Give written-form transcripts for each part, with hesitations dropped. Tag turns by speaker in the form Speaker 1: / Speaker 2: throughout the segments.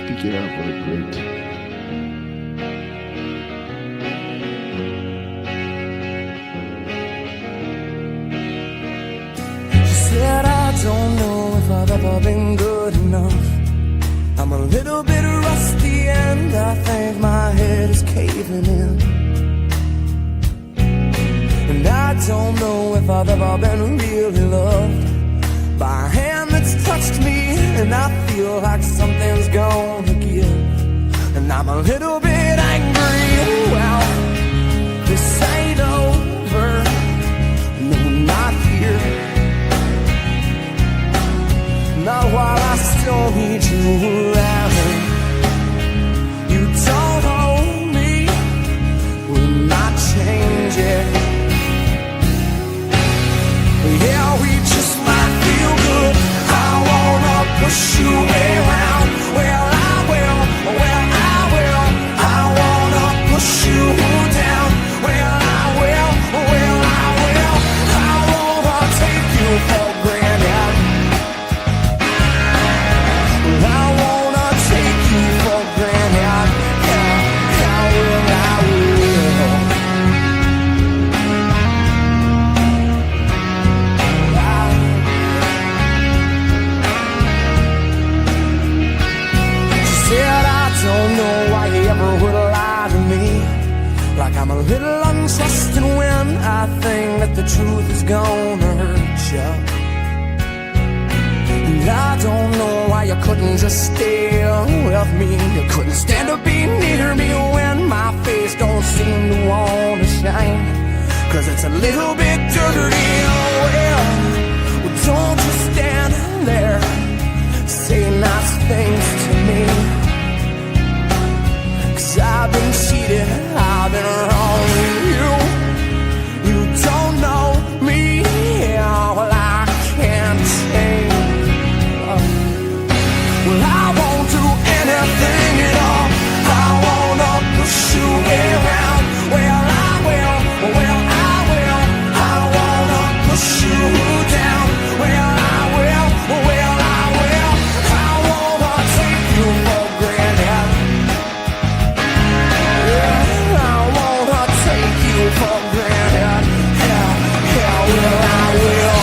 Speaker 1: Speaking of, what a great.
Speaker 2: She said, I don't know if I've ever been good enough. I'm a little bit rusty and I think my head is caving in. And I don't know if I've ever been really loved by a hand that's touched me, and I feel like something's gonna give. And I'm a little bit angry, well, this ain't over, no, not here. Not while I still need you around. You don't own me, will not change it. Yeah, we just might feel good. I wanna push you around. Well, I will. I wanna push you down. Well, I will. I wanna take you for granted. I wanna take you for granted. I will. Said I don't know why you ever would lie to me. Like I'm a little untrusting when I think that the truth is gonna hurt you. And I don't know why you couldn't just stay with me. You couldn't stand to be near me when my face don't seem to wanna shine. Cause it's a little bit dirty, oh well. Well, don't just stand there, say nice things to me. Cause I've been cheated, I've been wrong with you. You don't know me, yeah, well I can't change. Well, I won't do anything at all. I wanna push you around. Well, I will. I wanna push you down. Well, I will. I wanna take you for granted. Yeah, I wanna take you for granted. Yeah, I will.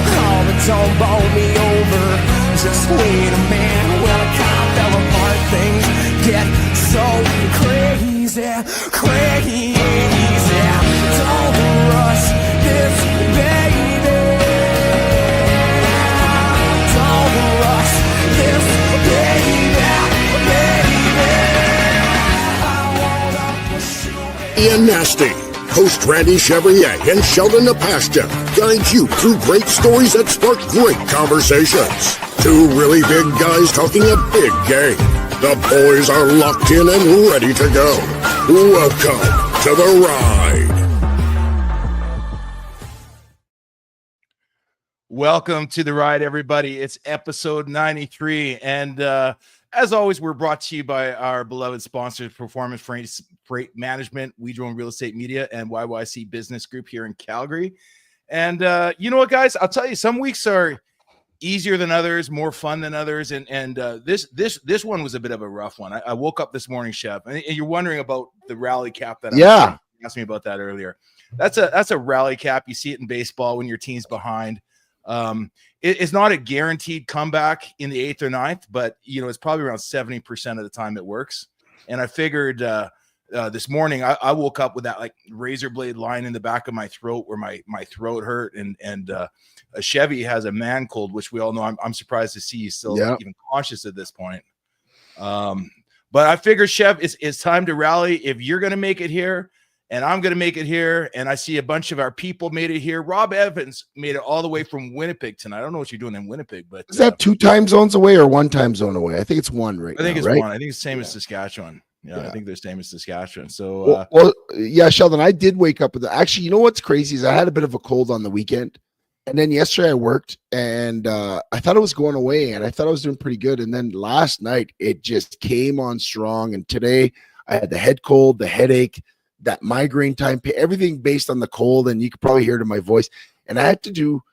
Speaker 2: Oh, but don't bowl me over. Just wait a minute. Well, I can't fell apart. Things get so crazy. Don't rush this, baby. Don't rush this, baby. I wanna push you.
Speaker 3: Ian Nasty, host Randy Chevrier and Sheldon Napashta guides you through great stories that spark great conversations. Two really big guys talking a big game. The boys are locked in and ready to go. Welcome to the ride.
Speaker 4: Welcome to the ride, everybody. It's episode 93. And as always, we're brought to you by our beloved sponsors, Performance Freight Management, We Drone Real Estate Media, and YYC Business Group here in Calgary. And you know what, guys? I'll tell you, some weeks are easier than others, more fun than others. And this one was a bit of a rough one. I woke up this morning, Chef, and you're wondering about the rally cap that you asked me about that earlier. That's a rally cap. You see it in baseball when your team's behind. It's not a guaranteed comeback in the 8th or 9th, but it's probably around 70% of the time it works. And I figured this morning I woke up with that like razor blade line in the back of my throat where my throat hurt, and a Chevy has a man cold, which we all know. I'm surprised to see you still even conscious at this point. But I figured, Chef, it's time to rally. If you're going to make it here, and I'm going to make it here, and I see a bunch of our people made it here. Rob Evans made it all the way from Winnipeg tonight. I don't know what you're doing in Winnipeg, but
Speaker 1: is that 2 time zones away or 1 time zone away? I think it's 1 right now.
Speaker 4: I think it's
Speaker 1: right?
Speaker 4: 1. I think it's the same as Saskatchewan. Yeah, I think they're same as Saskatchewan. So,
Speaker 1: yeah, Sheldon, I did wake up with actually, you know what's crazy is I had a bit of a cold on the weekend, and then yesterday I worked, and I thought it was going away, and I thought I was doing pretty good, and then last night it just came on strong, and today I had the head cold, the headache, that migraine time, everything based on the cold, and you could probably hear it in my voice. And I had to do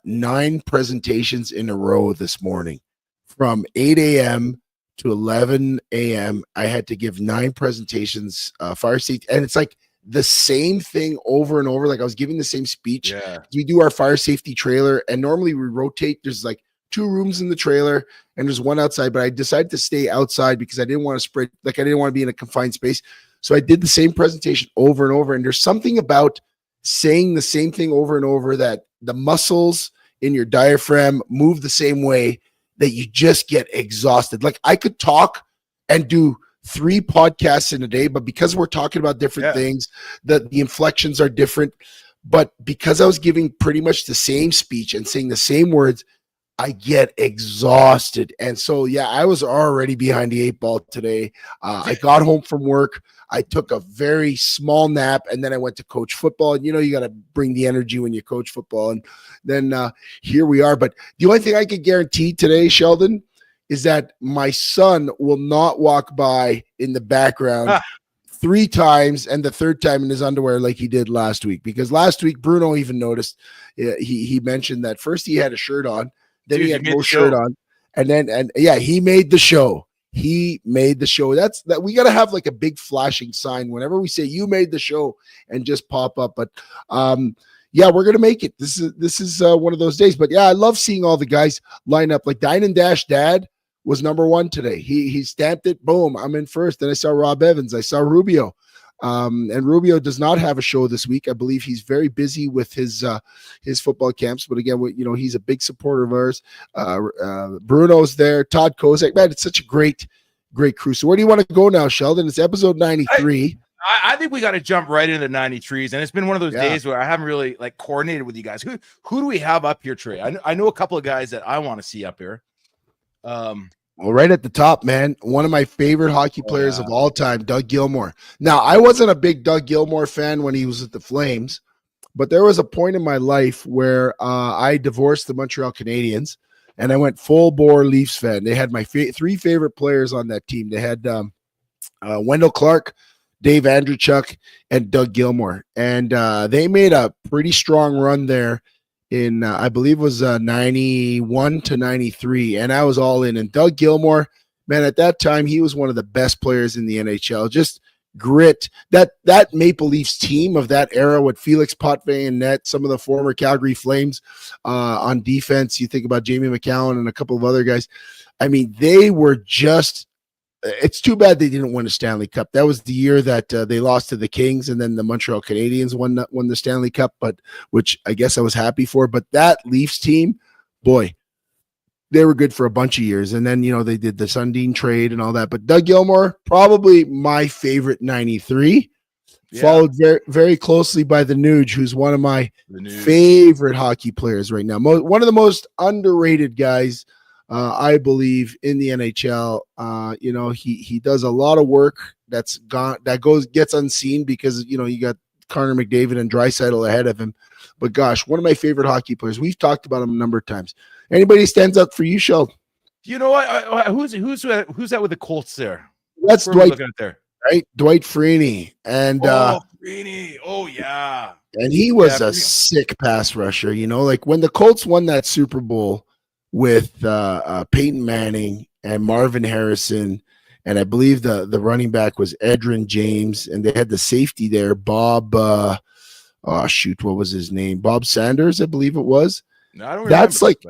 Speaker 1: 9 presentations in a row this morning from 8 a.m. to 11 a.m. I had to give 9 presentations, fire safety, and it's like the same thing over and over. Like I was giving the same speech.
Speaker 4: Yeah.
Speaker 1: We do our fire safety trailer, and normally we rotate. There's like 2 rooms in the trailer, and there's 1 outside. But I decided to stay outside because I didn't want to spread. Like I didn't want to be in a confined space. So I did the same presentation over and over. And there's something about saying the same thing over and over that the muscles in your diaphragm move the same way that you just get exhausted. Like I could talk and do 3 podcasts in a day, but because we're talking about different things, the inflections are different. But because I was giving pretty much the same speech and saying the same words, I get exhausted. And so, yeah, I was already behind the 8 ball today. I got home from work. I took a very small nap, and then I went to coach football. And, you got to bring the energy when you coach football. And then here we are. But the only thing I could guarantee today, Sheldon, is that my son will not walk by in the background 3 times and the 3rd time in his underwear like he did last week. Because last week, Bruno even noticed, he mentioned that first he had a shirt on, then he had no shirt on. And then, he made the show. He made the show. That we got to have like a big flashing sign whenever we say you made the show and just pop up. But we're gonna make it. This is one of those days. But yeah, I love seeing all the guys line up. Like Dine and Dash Dad was number 1 today. He stamped it. Boom, I'm in first. Then I saw Rob Evans. I saw Rubio. And Rubio does not have a show this week. I believe he's very busy with his football camps. But again, he's a big supporter of ours. Bruno's there. Todd Kozak. Man, it's such a great crew. So where do you want to go now, Sheldon? It's episode 93.
Speaker 4: I think we got to jump right into the 93s. And it's been one of those days where I haven't really like coordinated with you guys. Who do we have up here, Trey? I know a couple of guys that I want to see up here.
Speaker 1: Well, right at the top, man, one of my favorite hockey players of all time, Doug Gilmour. Now, I wasn't a big Doug Gilmour fan when he was at the Flames, but there was a point in my life where I divorced the Montreal Canadiens, and I went full-bore Leafs fan. They had my 3 favorite players on that team. They had Wendell Clark, Dave Andreychuk, and Doug Gilmour, and they made a pretty strong run there in I believe it was 91 to 93, and I was all in. And Doug Gilmour, man, at that time he was one of the best players in the NHL. Just grit. That Maple Leafs team of that era with Felix Potvin and net, some of the former Calgary Flames on defense. You think about Jamie McCowan and a couple of other guys. I mean, they were just. It's too bad they didn't win a Stanley Cup. That was the year that they lost to the Kings, and then the Montreal Canadiens won the Stanley Cup, which I guess I was happy for. But that Leafs team, boy, they were good for a bunch of years. And then, they did the Sundin trade and all that. But Doug Gilmour, probably my favorite 93, followed very, very closely by the Nuge, who's one of my favorite hockey players right now. One of the most underrated guys, I believe, in the NHL. He does a lot of work gets unseen because you got Connor McDavid and Draisaitl ahead of him. But gosh, one of my favorite hockey players. We've talked about him a number of times. Anybody stands up for you, Sheldon?
Speaker 4: You know what? Who's that with the Colts there?
Speaker 1: That's Dwight there, right? Dwight Freeney and
Speaker 4: Freeney. Oh yeah,
Speaker 1: and he was a sick pass rusher. Like when the Colts won that Super Bowl with Peyton Manning and Marvin Harrison, and I believe the running back was Edrin James, and they had the safety there, Bob. What was his name? Bob Sanders, I believe it was.
Speaker 4: No, I don't.
Speaker 1: That's like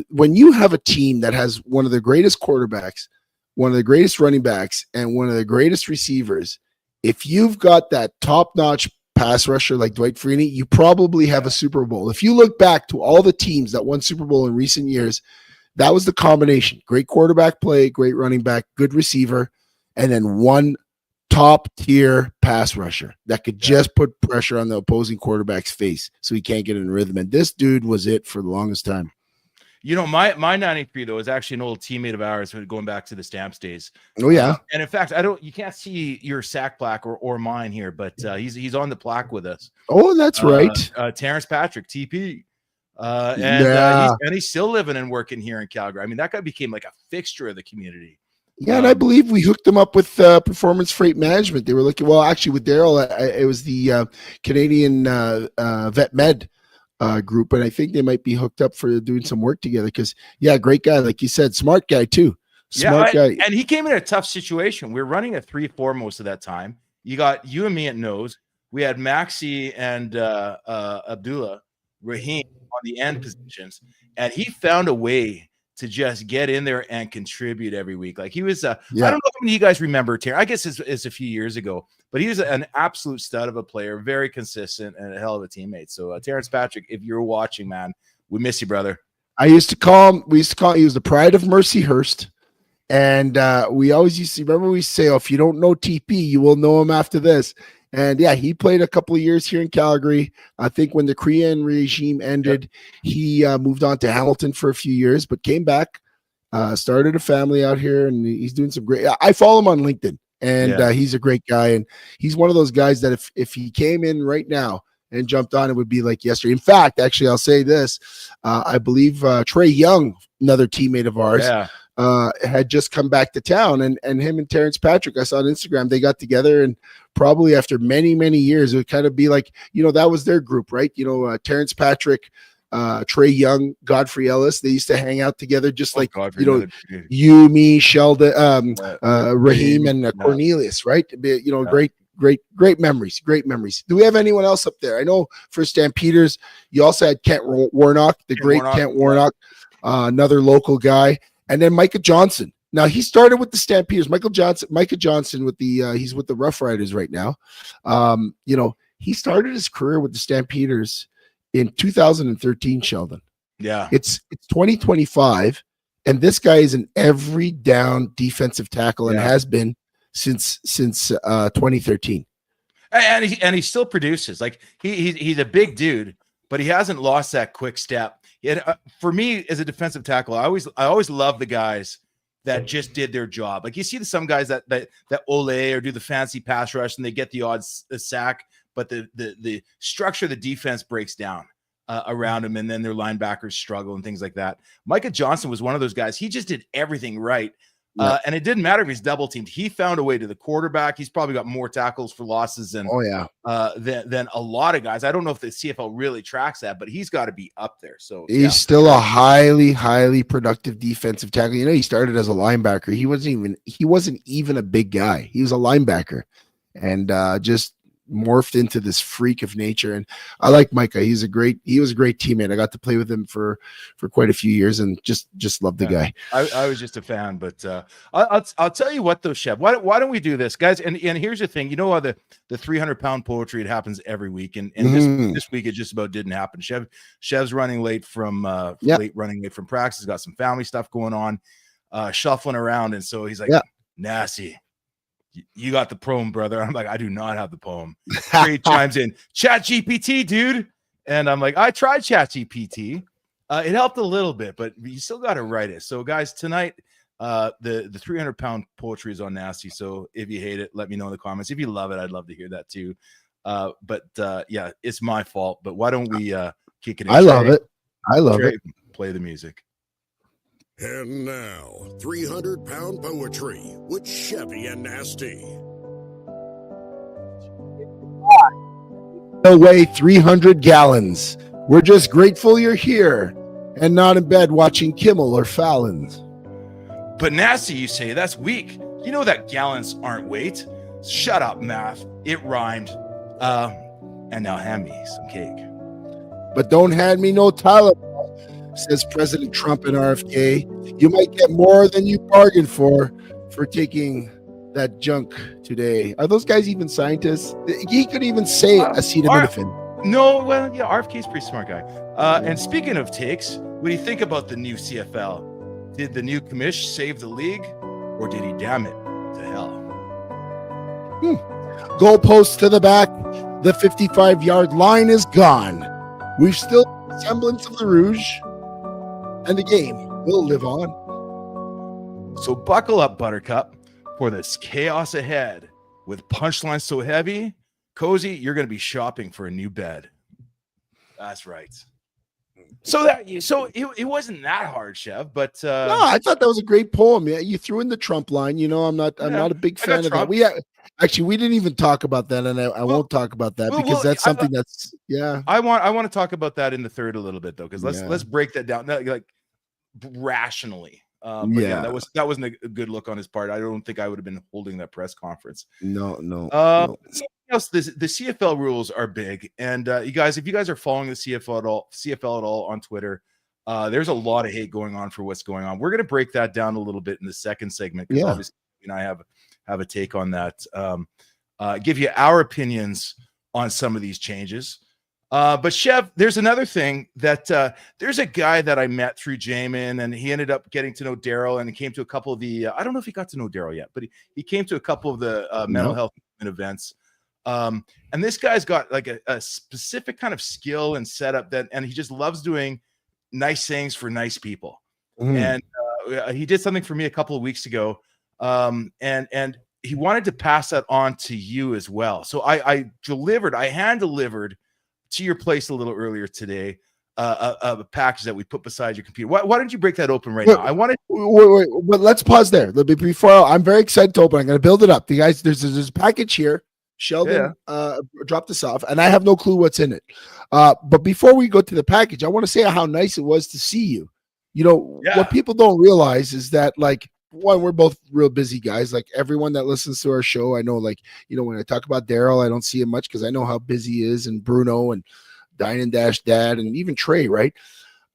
Speaker 1: when you have a team that has one of the greatest quarterbacks, one of the greatest running backs, and one of the greatest receivers. If you've got that top-notch pass rusher like Dwight Freeney, you probably have a Super Bowl. If you look back to all the teams that won Super Bowl in recent years, that was the combination. Great quarterback play, great running back, good receiver, and then one top-tier pass rusher that could just put pressure on the opposing quarterback's face so he can't get in rhythm. And this dude was it for the longest time.
Speaker 4: My 93 though is actually an old teammate of ours going back to the Stamps days.
Speaker 1: Oh yeah.
Speaker 4: And in fact, you can't see your sack plaque or mine here, but he's on the plaque with us.
Speaker 1: Oh, that's right.
Speaker 4: Terrence Patrick, TP. And he's still living and working here in Calgary. I mean, that guy became like a fixture of the community.
Speaker 1: Yeah, and I believe we hooked them up with Performance Freight Management. They were looking, actually with Daryl, it was the Canadian Vet Med group, and I think they might be hooked up for doing some work together because, great guy. Like you said, smart guy too. Smart guy.
Speaker 4: And he came in a tough situation. We were running a 3-4 most of that time. You got you and me at nose. We had Maxi and Abdullah Rahim on the end positions, and he found a way to just get in there and contribute every week. Like he was, I don't know how many of you guys remember Terry. I guess it's a few years ago, but he was an absolute stud of a player, very consistent and a hell of a teammate. So Terrence Patrick, if you're watching, man, we miss you, brother.
Speaker 1: We used to call him, he was the pride of Mercyhurst. And we always used to remember we say, oh, if you don't know TP, you will know him after this. And yeah, he played a couple of years here in Calgary. I think when the Korean regime ended, he moved on to Hamilton for a few years, but came back, started a family out here, and he's doing some great. I follow him on LinkedIn, and he's a great guy. And he's one of those guys that if he came in right now and jumped on, it would be like yesterday. In fact, actually, I'll say this: I believe Trey Young, another teammate of ours. Had just come back to town, and him and Terrence Patrick, I saw on Instagram, they got together, and probably after many, many years, it would kind of be like, that was their group, right? Terrence Patrick, Trey Young, Godfrey Ellis, they used to hang out together just like, you, me, Sheldon, Raheem, and Cornelius, right? Great memories. Do we have anyone else up there? I know for Stampeders, you also had Kent Warnock, Kent Warnock, another local guy. And then Micah Johnson. Now he started with the Stampeders. Micah Johnson with the he's with the Rough Riders right now. He started his career with the Stampeders in 2013. Sheldon.
Speaker 4: Yeah,
Speaker 1: it's 2025, and this guy is an every down defensive tackle and has been since 2013.
Speaker 4: And he still produces. Like he's a big dude, but he hasn't lost that quick step. And for me, as a defensive tackle, I always love the guys that just did their job. Like you see some guys that ole or do the fancy pass rush and they get the odd sack, but the structure of the defense breaks down around him, and then their linebackers struggle and things like that. Micah Johnson was one of those guys. He just did everything right. And it didn't matter if he's double teamed. He found a way to the quarterback. He's probably got more tackles for losses than a lot of guys. I don't know if the CFL really tracks that, but he's got to be up there. So
Speaker 1: he's still a highly, highly productive defensive tackle. He started as a linebacker. He wasn't even a big guy. He was a linebacker, and just morphed into this freak of nature. And I like Micah. He was a great teammate. I got to play with him for quite a few years, and just loved the guy.
Speaker 4: I was just a fan, but I'll tell you what though, Chev, why don't we do this, guys? And here's the thing, the 300-pound poetry, it happens every week, and this week it just about didn't happen. Chev's running late from practice, got some family stuff going on, shuffling around, and so he's like, Nasty, you got the poem, brother. I'm like, I do not have the poem. Trey chimes in, Chat GPT, dude. And I'm like, I tried Chat GPT. It helped a little bit, but you still got to write it. So guys, tonight, the 300-pound poetry is on Nasty. So if you hate it, let me know in the comments. If you love it, I'd love to hear that too. But it's my fault. But why don't we kick it in?
Speaker 1: I love it.
Speaker 4: Play the music.
Speaker 3: And now, 300-pound poetry with Chevy and Nasty.
Speaker 1: No way, 300 gallons. We're just grateful you're here and not in bed watching Kimmel or Fallon's.
Speaker 4: But Nasty, you say, that's weak. You know that gallons aren't weight. Shut up, math. It rhymed. And now hand me some cake.
Speaker 1: But don't hand me no Tylenol, says President Trump in RFK. You might get more than you bargained for taking that junk today. Are those guys even scientists? He could even say acetaminophen.
Speaker 4: No, well, yeah, RFK's a pretty smart guy. And speaking of takes, what do you think about the new CFL? Did the new commish save the league, or did he damn it to hell?
Speaker 1: Goalposts to the back. The 55-yard line is gone. We've still a semblance of the Rouge, and the game will live on.
Speaker 4: So buckle up, Buttercup, for this chaos ahead. With punchlines so heavy, Cozy, you're going to be shopping for a new bed. That's right. So it wasn't that hard, Chev, but
Speaker 1: no, I thought that was a great poem. Yeah, you threw in the Trump line. I'm not a big fan of that. We didn't even talk about that, and I won't talk about that because that's something that's I want to talk about that in the third a little bit though, because let's break that down like rationally.
Speaker 4: But yeah, that wasn't a good look on his part. I don't think I would have been holding that press conference.
Speaker 1: No.
Speaker 4: Something else, the CFL rules are big, and you guys, if you guys are following the CFL at all on Twitter, there's a lot of hate going on for what's going on. We're going to break that down a little bit in the second segment because obviously I have a take on that. Give you our opinions on some of these changes. But Chev, there's another thing that there's a guy that I met through Jamin, and he ended up getting to know Daryl, and he came to a couple of the I don't know if he got to know Daryl yet, but he came to a couple of the mental health events. And this guy's got like a specific kind of skill and setup and he just loves doing nice things for nice people. And he did something for me a couple of weeks ago. And he wanted to pass that on to you as well. So I hand delivered to your place a little earlier today, a package that we put beside your computer. Why don't you break that open now? I wanted.
Speaker 1: Wait, but let's pause there. Before I'm very excited to open. I'm going to build it up. The guys, there's a package here. Sheldon dropped this off, and I have no clue what's in it. But before we go to the package, I want to say how nice it was to see you. You know, what people don't realize is that, like, one, we're both real busy guys. Like, everyone that listens to our show, I know, like, you know, when I talk about Daryl, I don't see him much because I know how busy he is, and Bruno and Dine and Dash Dad and even Trey, right?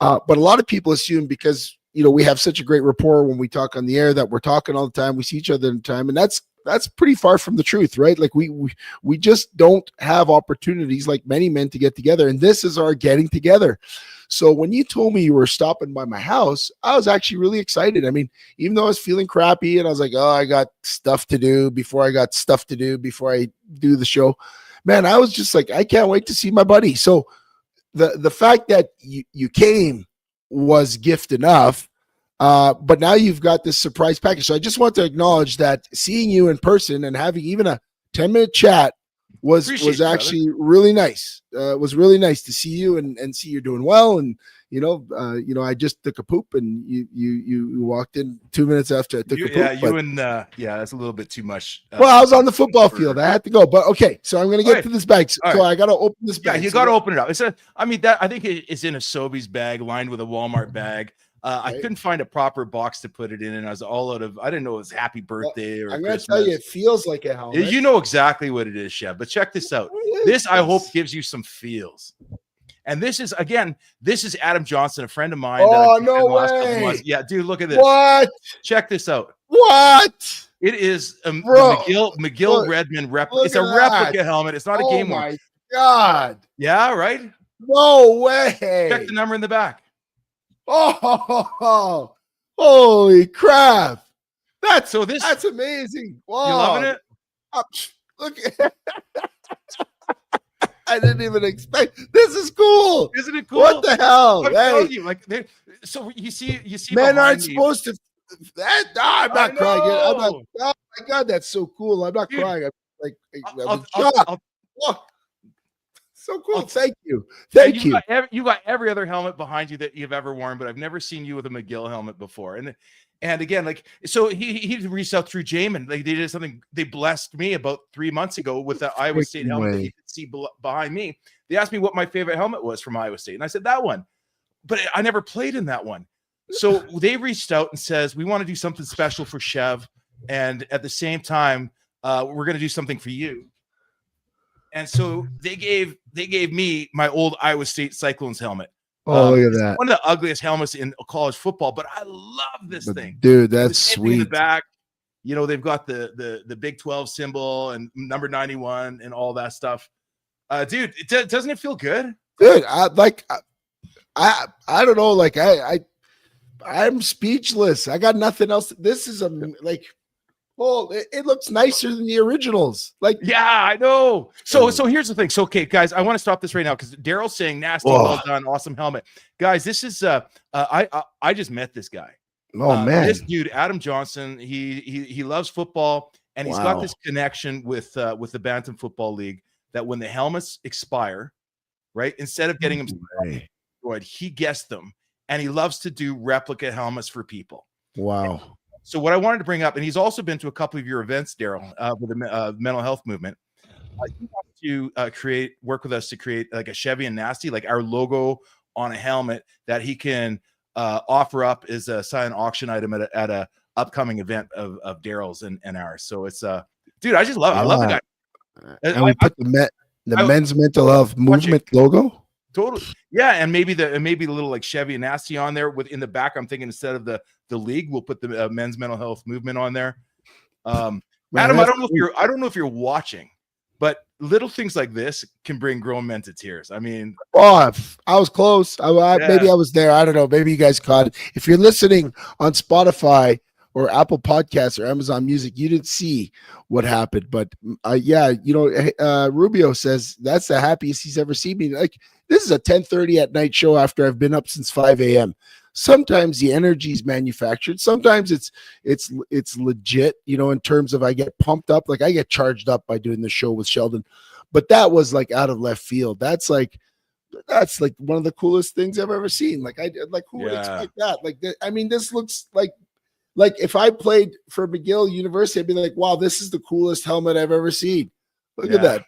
Speaker 1: But a lot of people assume because, you know, we have such a great rapport when we talk on the air that we're talking all the time. We see each other in time, and that's pretty far from the truth, right? Like we just don't have opportunities like many men to get together, and this is our getting together. So when you told me you were stopping by my house, I was actually really excited. I mean, even though I was feeling crappy and I was like, oh, I got stuff to do before I do the show, man, I was just like, I can't wait to see my buddy. So the fact that you came was gift enough. But now you've got this surprise package. So I just want to acknowledge that seeing you in person and having even a 10-minute chat was actually really nice. It was really nice to see you and see you're doing well. And, you know, I just took a poop and you walked in 2 minutes after I took a poop.
Speaker 4: That's a little bit too much.
Speaker 1: Well, I was on the football field. I had to go, but okay. So I'm going to get to this bag. So I got to open this bag.
Speaker 4: Yeah, you got to open it up. I think it's in a Sobeys bag lined with a Walmart bag. I couldn't find a proper box to put it in, and I was all out of. I didn't know it was happy birthday or.
Speaker 1: I'm going to tell you, it feels like a helmet.
Speaker 4: You know exactly what it is, Chef. But check this out. This I hope gives you some feels. And this is Adam Johnson, a friend of mine.
Speaker 1: Oh, no way!
Speaker 4: Yeah, dude, look at this.
Speaker 1: What?
Speaker 4: Check this out.
Speaker 1: What?
Speaker 4: It is the McGill Redmond replica. It's a replica helmet. It's not a game one.
Speaker 1: Oh my God!
Speaker 4: Yeah, right.
Speaker 1: No way!
Speaker 4: Check the number in the back.
Speaker 1: Oh, holy crap! That's amazing. Wow.
Speaker 4: You loving it?
Speaker 1: Look, I didn't even expect. This is cool.
Speaker 4: Isn't it cool?
Speaker 1: What the hell?
Speaker 4: I'm telling you, like, so you see.
Speaker 1: Men aren't supposed to. I'm not crying. Oh my God, that's so cool. I'm not crying. I'm shocked. So cool. Thank you. Thank you.
Speaker 4: You got every other helmet behind you that you've ever worn, but I've never seen you with a McGill helmet before. And again, like, so he reached out through Jamin. Like, they did something. They blessed me about 3 months ago with the Iowa State helmet that you could see behind me. They asked me what my favorite helmet was from Iowa State, and I said that one. But I never played in that one. So they reached out and says, we want to do something special for Chev, and at the same time, we're going to do something for you. And so they gave me my old Iowa State Cyclones helmet.
Speaker 1: Oh, look at that!
Speaker 4: One of the ugliest helmets in college football, but I love this thing,
Speaker 1: dude. That's sweet.
Speaker 4: In the back, you know, they've got the Big 12 symbol and number 91 and all that stuff. Dude, doesn't it feel good?
Speaker 1: Dude, I don't know, like I'm speechless. I got nothing else. This is it looks nicer than the originals. Like,
Speaker 4: yeah, I know. So here's the thing. So, okay, guys, I want to stop this right now because Daryl's saying nasty, well done, awesome helmet. Guys, this is I just met this guy.
Speaker 1: Oh man,
Speaker 4: this dude, Adam Johnson, he loves football, and he's got this connection with the Bantam Football League that when the helmets expire, right, instead of getting them, he gets them, and he loves to do replica helmets for people.
Speaker 1: Wow.
Speaker 4: So what I wanted to bring up, and he's also been to a couple of your events, Daryl, with the mental health movement. He wants to work with us to create like a Chevy and Nasty, like our logo on a helmet that he can offer up is a silent auction item at a upcoming event of Daryl's and ours. So it's dude, I just love I love the guy.
Speaker 1: And we put the men's mental health movement logo.
Speaker 4: Totally. Yeah, and maybe the little like Chevy and Nasty on there with in the back. I'm thinking instead of the league, we'll put the men's mental health movement on there. Adam, I don't know if you're watching, but little things like this can bring grown men to tears. I mean,
Speaker 1: I was close. Maybe I was there. I don't know. Maybe you guys caught it. If you're listening on Spotify or Apple Podcasts or Amazon Music, you didn't see what happened. But Rubio says that's the happiest he's ever seen me. Like, this is a 10:30 at night show after I've been up since 5 a.m. Sometimes the energy is manufactured. Sometimes it's legit, in terms of I get pumped up. Like, I get charged up by doing the show with Sheldon. But that was like out of left field. That's like one of the coolest things I've ever seen. Like, who would expect that? Like, this looks like if I played for McGill University, I'd be like, wow, this is the coolest helmet I've ever seen. Look at that.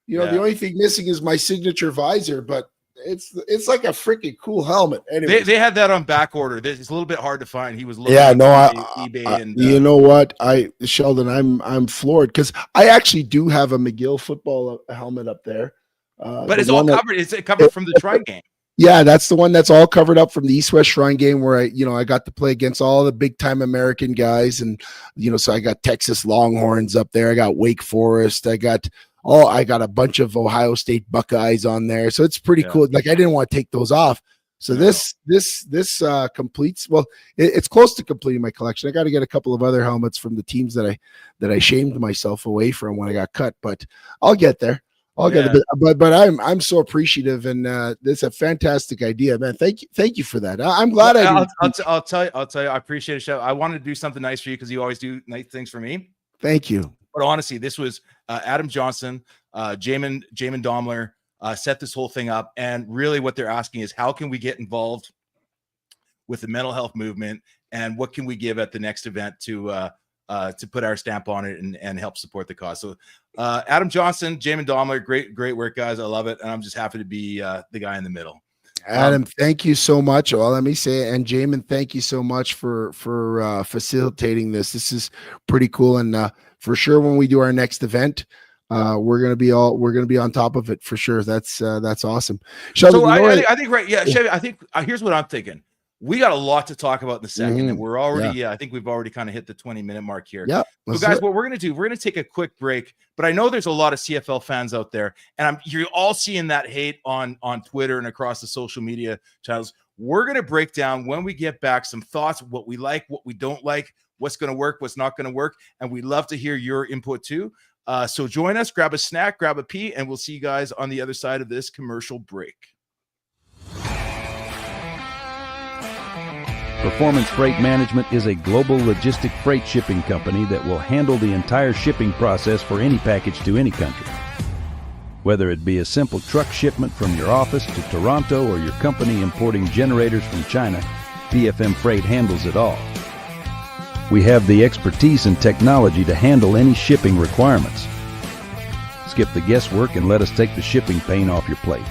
Speaker 1: The only thing missing is my signature visor, but it's like a freaking cool helmet. Anyway,
Speaker 4: they had that on back order. It's a little bit hard to find. He was looking eBay and
Speaker 1: you know what? Sheldon, I'm floored because I actually do have a McGill football helmet up there.
Speaker 4: But it's all covered. It's covered from the Shrine game.
Speaker 1: Yeah, that's the one that's all covered up from the East-West Shrine game where I got to play against all the big-time American guys. And, so I got Texas Longhorns up there. I got Wake Forest. I got a bunch of Ohio State Buckeyes on there. So it's pretty cool. Like, I didn't want to take those off. So this completes, it's close to completing my collection. I got to get a couple of other helmets from the teams that I shamed myself away from when I got cut, but I'll get there. But I'm so appreciative, and this is a fantastic idea, man. Thank you for that. I'm glad
Speaker 4: I'll tell you. I appreciate it, Chef. I wanted to do something nice for you because you always do nice things for me.
Speaker 1: Thank you.
Speaker 4: But honestly, this was Adam Johnson, Jamin Domler set this whole thing up, and really what they're asking is how can we get involved with the mental health movement, and what can we give at the next event to put our stamp on it and help support the cause. So Adam Johnson, Jamin Domler, great work, guys. I love it. And I'm just happy to be the guy in the middle.
Speaker 1: Adam, thank you so much. Well, let me say, and Jamin, thank you so much for facilitating this. This is pretty cool. And for sure, when we do our next event, we're gonna be on top of it for sure. That's awesome. Sheldon,
Speaker 4: so I think right. Yeah. Chevy, I think here's what I'm thinking. We got a lot to talk about in the second, and we're already, I think we've already kind of hit the 20-minute mark here.
Speaker 1: Yeah.
Speaker 4: So guys, what we're going to do, we're going to take a quick break, but I know there's a lot of CFL fans out there, and you're all seeing that hate on Twitter and across the social media channels. We're going to break down when we get back some thoughts, what we like, what we don't like, what's going to work, what's not going to work. And we'd love to hear your input too. So join us, grab a snack, grab a pee, and we'll see you guys on the other side of this commercial break.
Speaker 5: Performance Freight Management is a global logistic freight shipping company that will handle the entire shipping process for any package to any country. Whether it be a simple truck shipment from your office to Toronto or your company importing generators from China, PFM Freight handles it all. We have the expertise and technology to handle any shipping requirements. Skip the guesswork and let us take the shipping pain off your plate.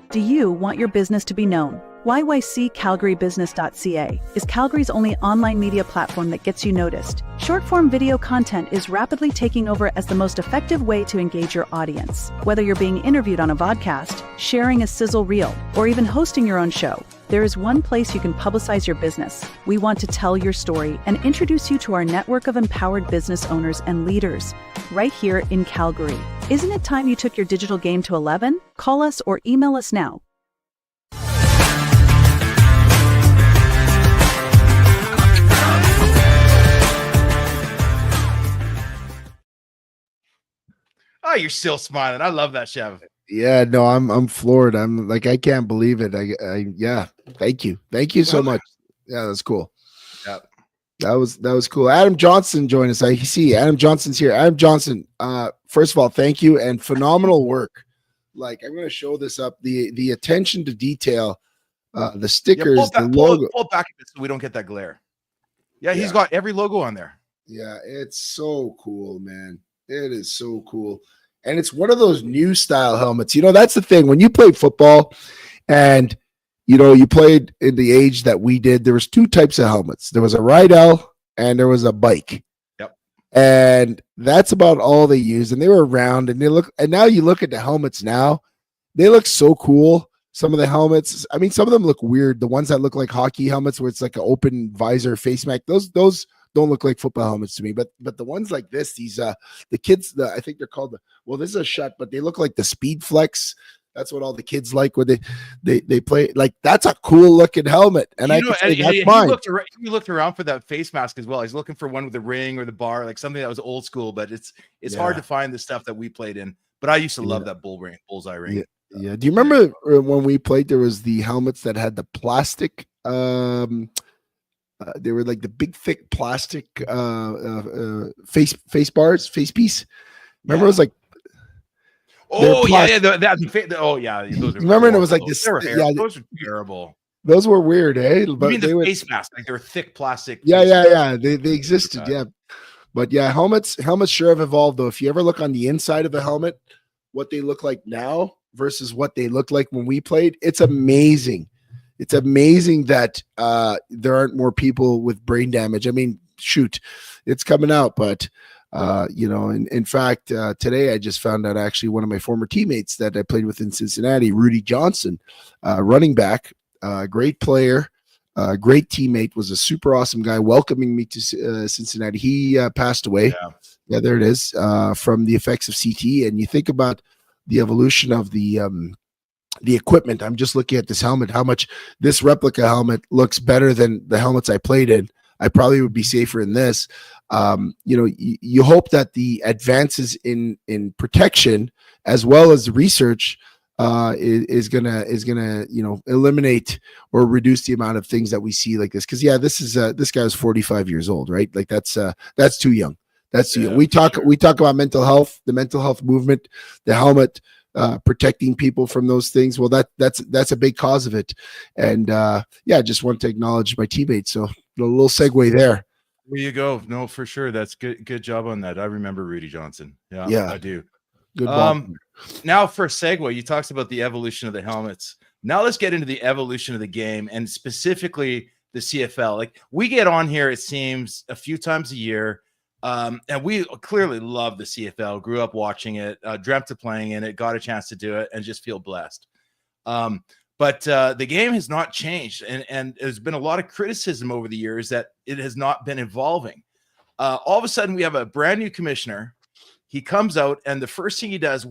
Speaker 6: Do you want your business to be known? YYCCalgaryBusiness.ca is Calgary's only online media platform that gets you noticed. Short-form video content is rapidly taking over as the most effective way to engage your audience. Whether you're being interviewed on a vodcast, sharing a sizzle reel, or even hosting your own show, there is one place you can publicize your business. We want to tell your story and introduce you to our network of empowered business owners and leaders right here in Calgary. Isn't it time you took your digital game to 11? Call us or email us now.
Speaker 4: you're still smiling. I love that, Chev.
Speaker 1: Yeah, no, I'm floored. I'm like, I can't believe it. Yeah, thank you so much. Yeah, that's cool.
Speaker 4: Yeah.
Speaker 1: That was cool. Adam Johnson joined us. I see Adam Johnson's here. Adam Johnson, first of all, thank you and phenomenal work. Like, I'm going to show this up. The attention to detail, the stickers, the logo.
Speaker 4: Pull back a bit so we don't get that glare. Yeah, he's got every logo on there.
Speaker 1: Yeah, it's so cool, man. It is so cool. And it's one of those new style helmets. You know, that's the thing. When you played football and, you know, you played in the age that we did, there was two types of helmets. There was a Rydell and there was a bike.
Speaker 4: Yep.
Speaker 1: And that's about all they used. And they were round and and now you look at the helmets now, they look so cool. Some of the helmets, I mean, some of them look weird. The ones that look like hockey helmets where it's like an open visor face mask, those don't look like football helmets to me, but the ones like this, these the kids, I think they're called this is a shut, but they look like the Speed Flex. That's what all the kids like when they play. Like, that's a cool looking helmet, and that's mine.
Speaker 4: He looked around for that face mask as well. He's looking for one with the ring or the bar, like something that was old school. But it's hard to find the stuff that we played in. But I used to love that bullseye ring.
Speaker 1: Yeah. Do you remember when we played? There was the helmets that had the plastic. They were like the big thick plastic face bars, face piece. Remember, it was like,
Speaker 4: those
Speaker 1: remember, and it was like this.
Speaker 4: Those are terrible.
Speaker 1: Those were weird, eh?
Speaker 4: But you mean the face mask, like they were thick plastic.
Speaker 1: Yeah. They existed, yeah. But yeah, helmets sure have evolved though. If you ever look on the inside of the helmet, what they look like now versus what they looked like when we played, it's amazing. It's amazing that there aren't more people with brain damage. I mean, shoot, it's coming out, but you know, in fact, today I just found out actually one of my former teammates that I played with in Cincinnati, Rudy Johnson, running back, great player, great teammate, was a super awesome guy, welcoming me to Cincinnati. He passed away. Yeah, there it is, from the effects of CT. And you think about the evolution of the equipment. I'm just looking at this helmet, how much this replica helmet looks better than the helmets I played in. I probably would be safer in this. You know, you hope that the advances in protection as well as research is gonna you know, eliminate or reduce the amount of things that we see like this. Because this guy is 45 years old, right? Like that's too young. That's too young. We talk about mental health, the mental health movement, the helmet. Protecting people from those things. Well, that's a big cause of it. And I just want to acknowledge my teammates. So a little segue there.
Speaker 4: There you go. No, for sure. That's good job on that. I remember Rudy Johnson. Yeah, I do.
Speaker 1: Good ball.
Speaker 4: Now for a segue, you talked about the evolution of the helmets. Now let's get into the evolution of the game and specifically the CFL. Like, we get on here, it seems, a few times a year. And we clearly love the CFL, grew up watching it, dreamt of playing in it, got a chance to do it, and just feel blessed. But the game has not changed, and there's been a lot of criticism over the years that it has not been evolving. All of a sudden, we have a brand new commissioner. He comes out, and the first thing he does,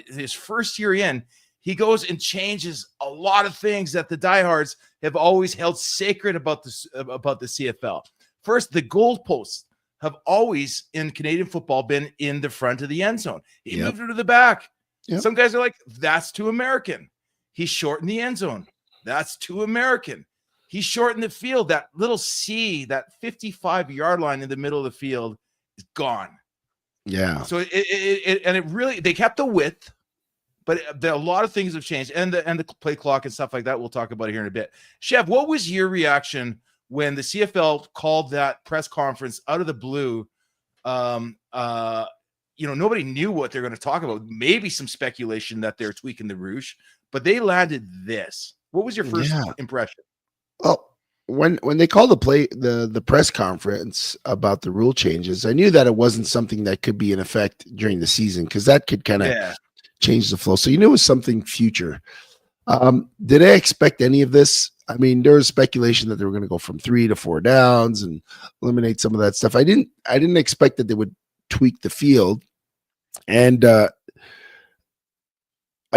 Speaker 4: his first year in, he goes and changes a lot of things that the diehards have always held sacred about the CFL. First, the goalposts have always in Canadian football been in the front of the end zone. He moved it to the back. Yep. Some guys are like, that's too American. He shortened the end zone. That's too American. He shortened the field. That little C, that 55-yard line in the middle of the field is gone.
Speaker 1: Yeah.
Speaker 4: So it really, they kept the width, but a lot of things have changed. And the play clock and stuff like that, we'll talk about it here in a bit. Chev, what was your reaction when the CFL called that press conference out of the blue? You know, nobody knew what they're going to talk about. Maybe some speculation that they're tweaking the Rouge, but they landed this. What was your first impression?
Speaker 1: Well, when they called the press conference about the rule changes, I knew that it wasn't something that could be in effect during the season, because that could kind of change the flow. So you knew it was something future. Did I expect any of this? I mean, there was speculation that they were going to go from 3 to 4 downs and eliminate some of that stuff. I didn't expect that they would tweak the field. And I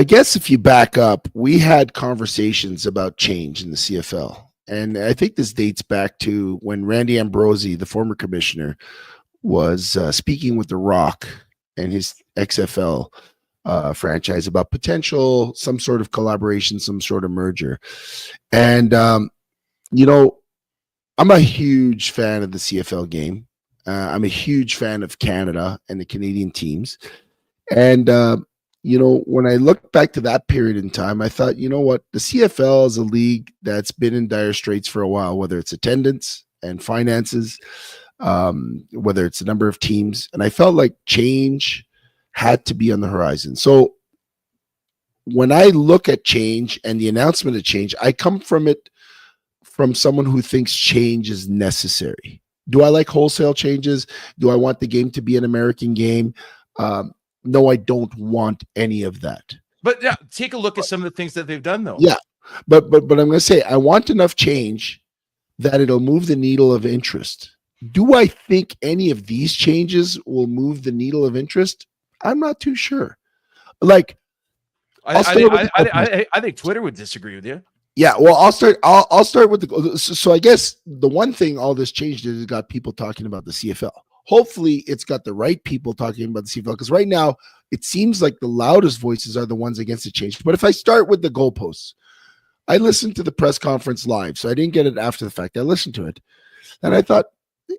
Speaker 1: guess if you back up, we had conversations about change in the CFL. And I think this dates back to when Randy Ambrosie, the former commissioner, was speaking with The Rock and his XFL franchise about some sort of collaboration, some sort of merger. And, I'm a huge fan of the CFL game. I'm a huge fan of Canada and the Canadian teams. And, when I look back to that period in time, I thought, you know what? The CFL is a league that's been in dire straits for a while, whether it's attendance and finances, whether it's the number of teams. And I felt like change had to be on the horizon. So when I look at change and the announcement of change, I come from someone who thinks change is necessary. Do I like wholesale changes? Do I want the game to be an American game? No, I don't want any of that.
Speaker 4: But yeah, take a look at some of the things that they've done, though.
Speaker 1: Yeah, but I'm going to say I want enough change that it'll move the needle of interest. Do I think any of these changes will move the needle of interest? I'm not too sure. Like,
Speaker 4: I think Twitter would disagree with you.
Speaker 1: Yeah, well, I'll start with so I guess the one thing all this changed is it got people talking about the CFL. Hopefully it's got the right people talking about the CFL, because right now it seems like the loudest voices are the ones against the change. But if I start with the goalposts, I listened to the press conference live, so I didn't get it after the fact. I listened to it and I thought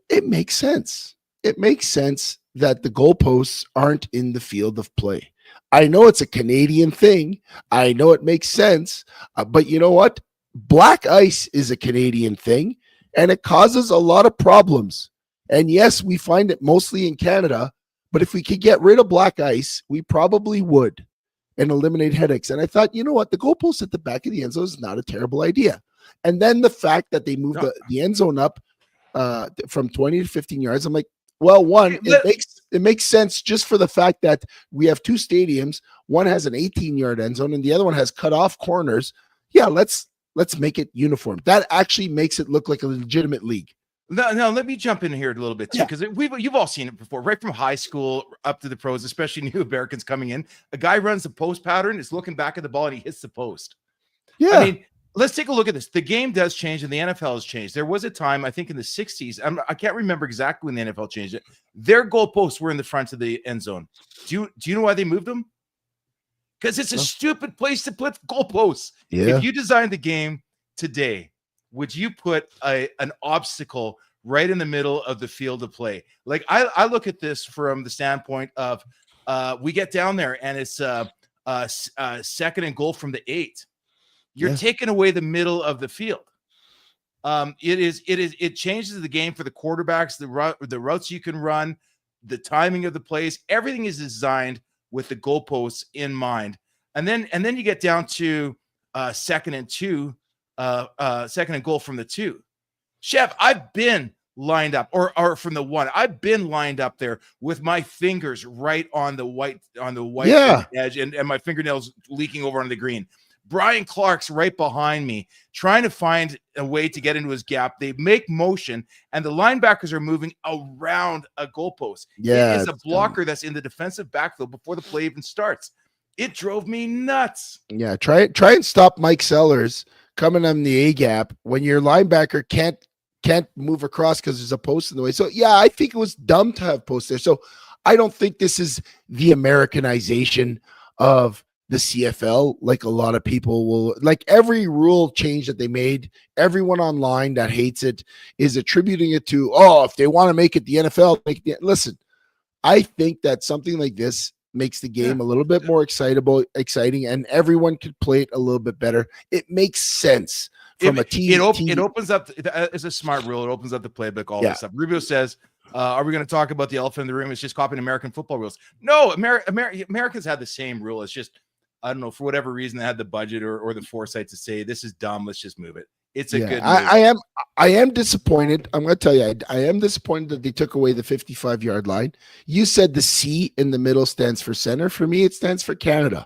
Speaker 1: it makes sense. It makes sense that the goalposts aren't in the field of play. I know it's a Canadian thing. I know it makes sense. But you know what? Black ice is a Canadian thing, and it causes a lot of problems. And yes, we find it mostly in Canada, but if we could get rid of black ice, we probably would, and eliminate headaches. And I thought, you know what? The goalpost at the back of the end zone is not a terrible idea. And then the fact that they moved the end zone up from 20 to 15 yards, I'm like, well, it makes sense just for the fact that we have two stadiums. One has an 18-yard end zone and the other one has cut off corners. Yeah, let's make it uniform. That actually makes it look like a legitimate league.
Speaker 4: Now let me jump in here a little bit too, because you've all seen it before, right from high school up to the pros, especially new Americans coming in. A guy runs a post pattern, is looking back at the ball, and he hits the post. Yeah, I mean, let's take a look at this. The game does change, and the NFL has changed. There was a time, I think in the 60s, I can't remember exactly when the NFL changed it. Their goalposts were in the front of the end zone. Do you know why they moved them? Because it's a stupid place to put goalposts. Yeah. If you designed the game today, would you put an obstacle right in the middle of the field of play? Like, I look at this from the standpoint of we get down there and it's second and goal from the 8. You're taking away the middle of the field. It changes the game for the quarterbacks, the routes you can run, the timing of the plays. Everything is designed with the goalposts in mind. And then you get down to second and goal from the 2. Chef, I've been lined up, or from the 1. I've been lined up there with my fingers right on the white edge, and my fingernails leaking over on the green. Brian Clark's right behind me, trying to find a way to get into his gap. They make motion, and the linebackers are moving around a goalpost. Yeah, it is a blocker that's in the defensive backfield before the play even starts. It drove me nuts.
Speaker 1: Yeah, try and stop Mike Sellers coming on the A gap when your linebacker can't move across because there's a post in the way. So yeah, I think it was dumb to have posts there. So I don't think this is the Americanization of the CFL, like a lot of people will, like every rule change that they made, everyone online that hates it is attributing it to, if they want to make it the NFL, listen, I think that something like this makes the game a little bit more exciting, and everyone could play it a little bit better. It makes sense from a team.
Speaker 4: It opens up. It's a smart rule. It opens up the playbook, all this stuff. Rubio says, are we going to talk about the elephant in the room? It's just copying American football rules. No, Americans had the same rule. It's just, I don't know, for whatever reason, they had the budget or the foresight to say, this is dumb, let's just move it. It's a good move. I am disappointed. I'm going to tell you, I am disappointed that they took away the 55-yard line. You said the C in the middle stands for center. For me, it stands for Canada.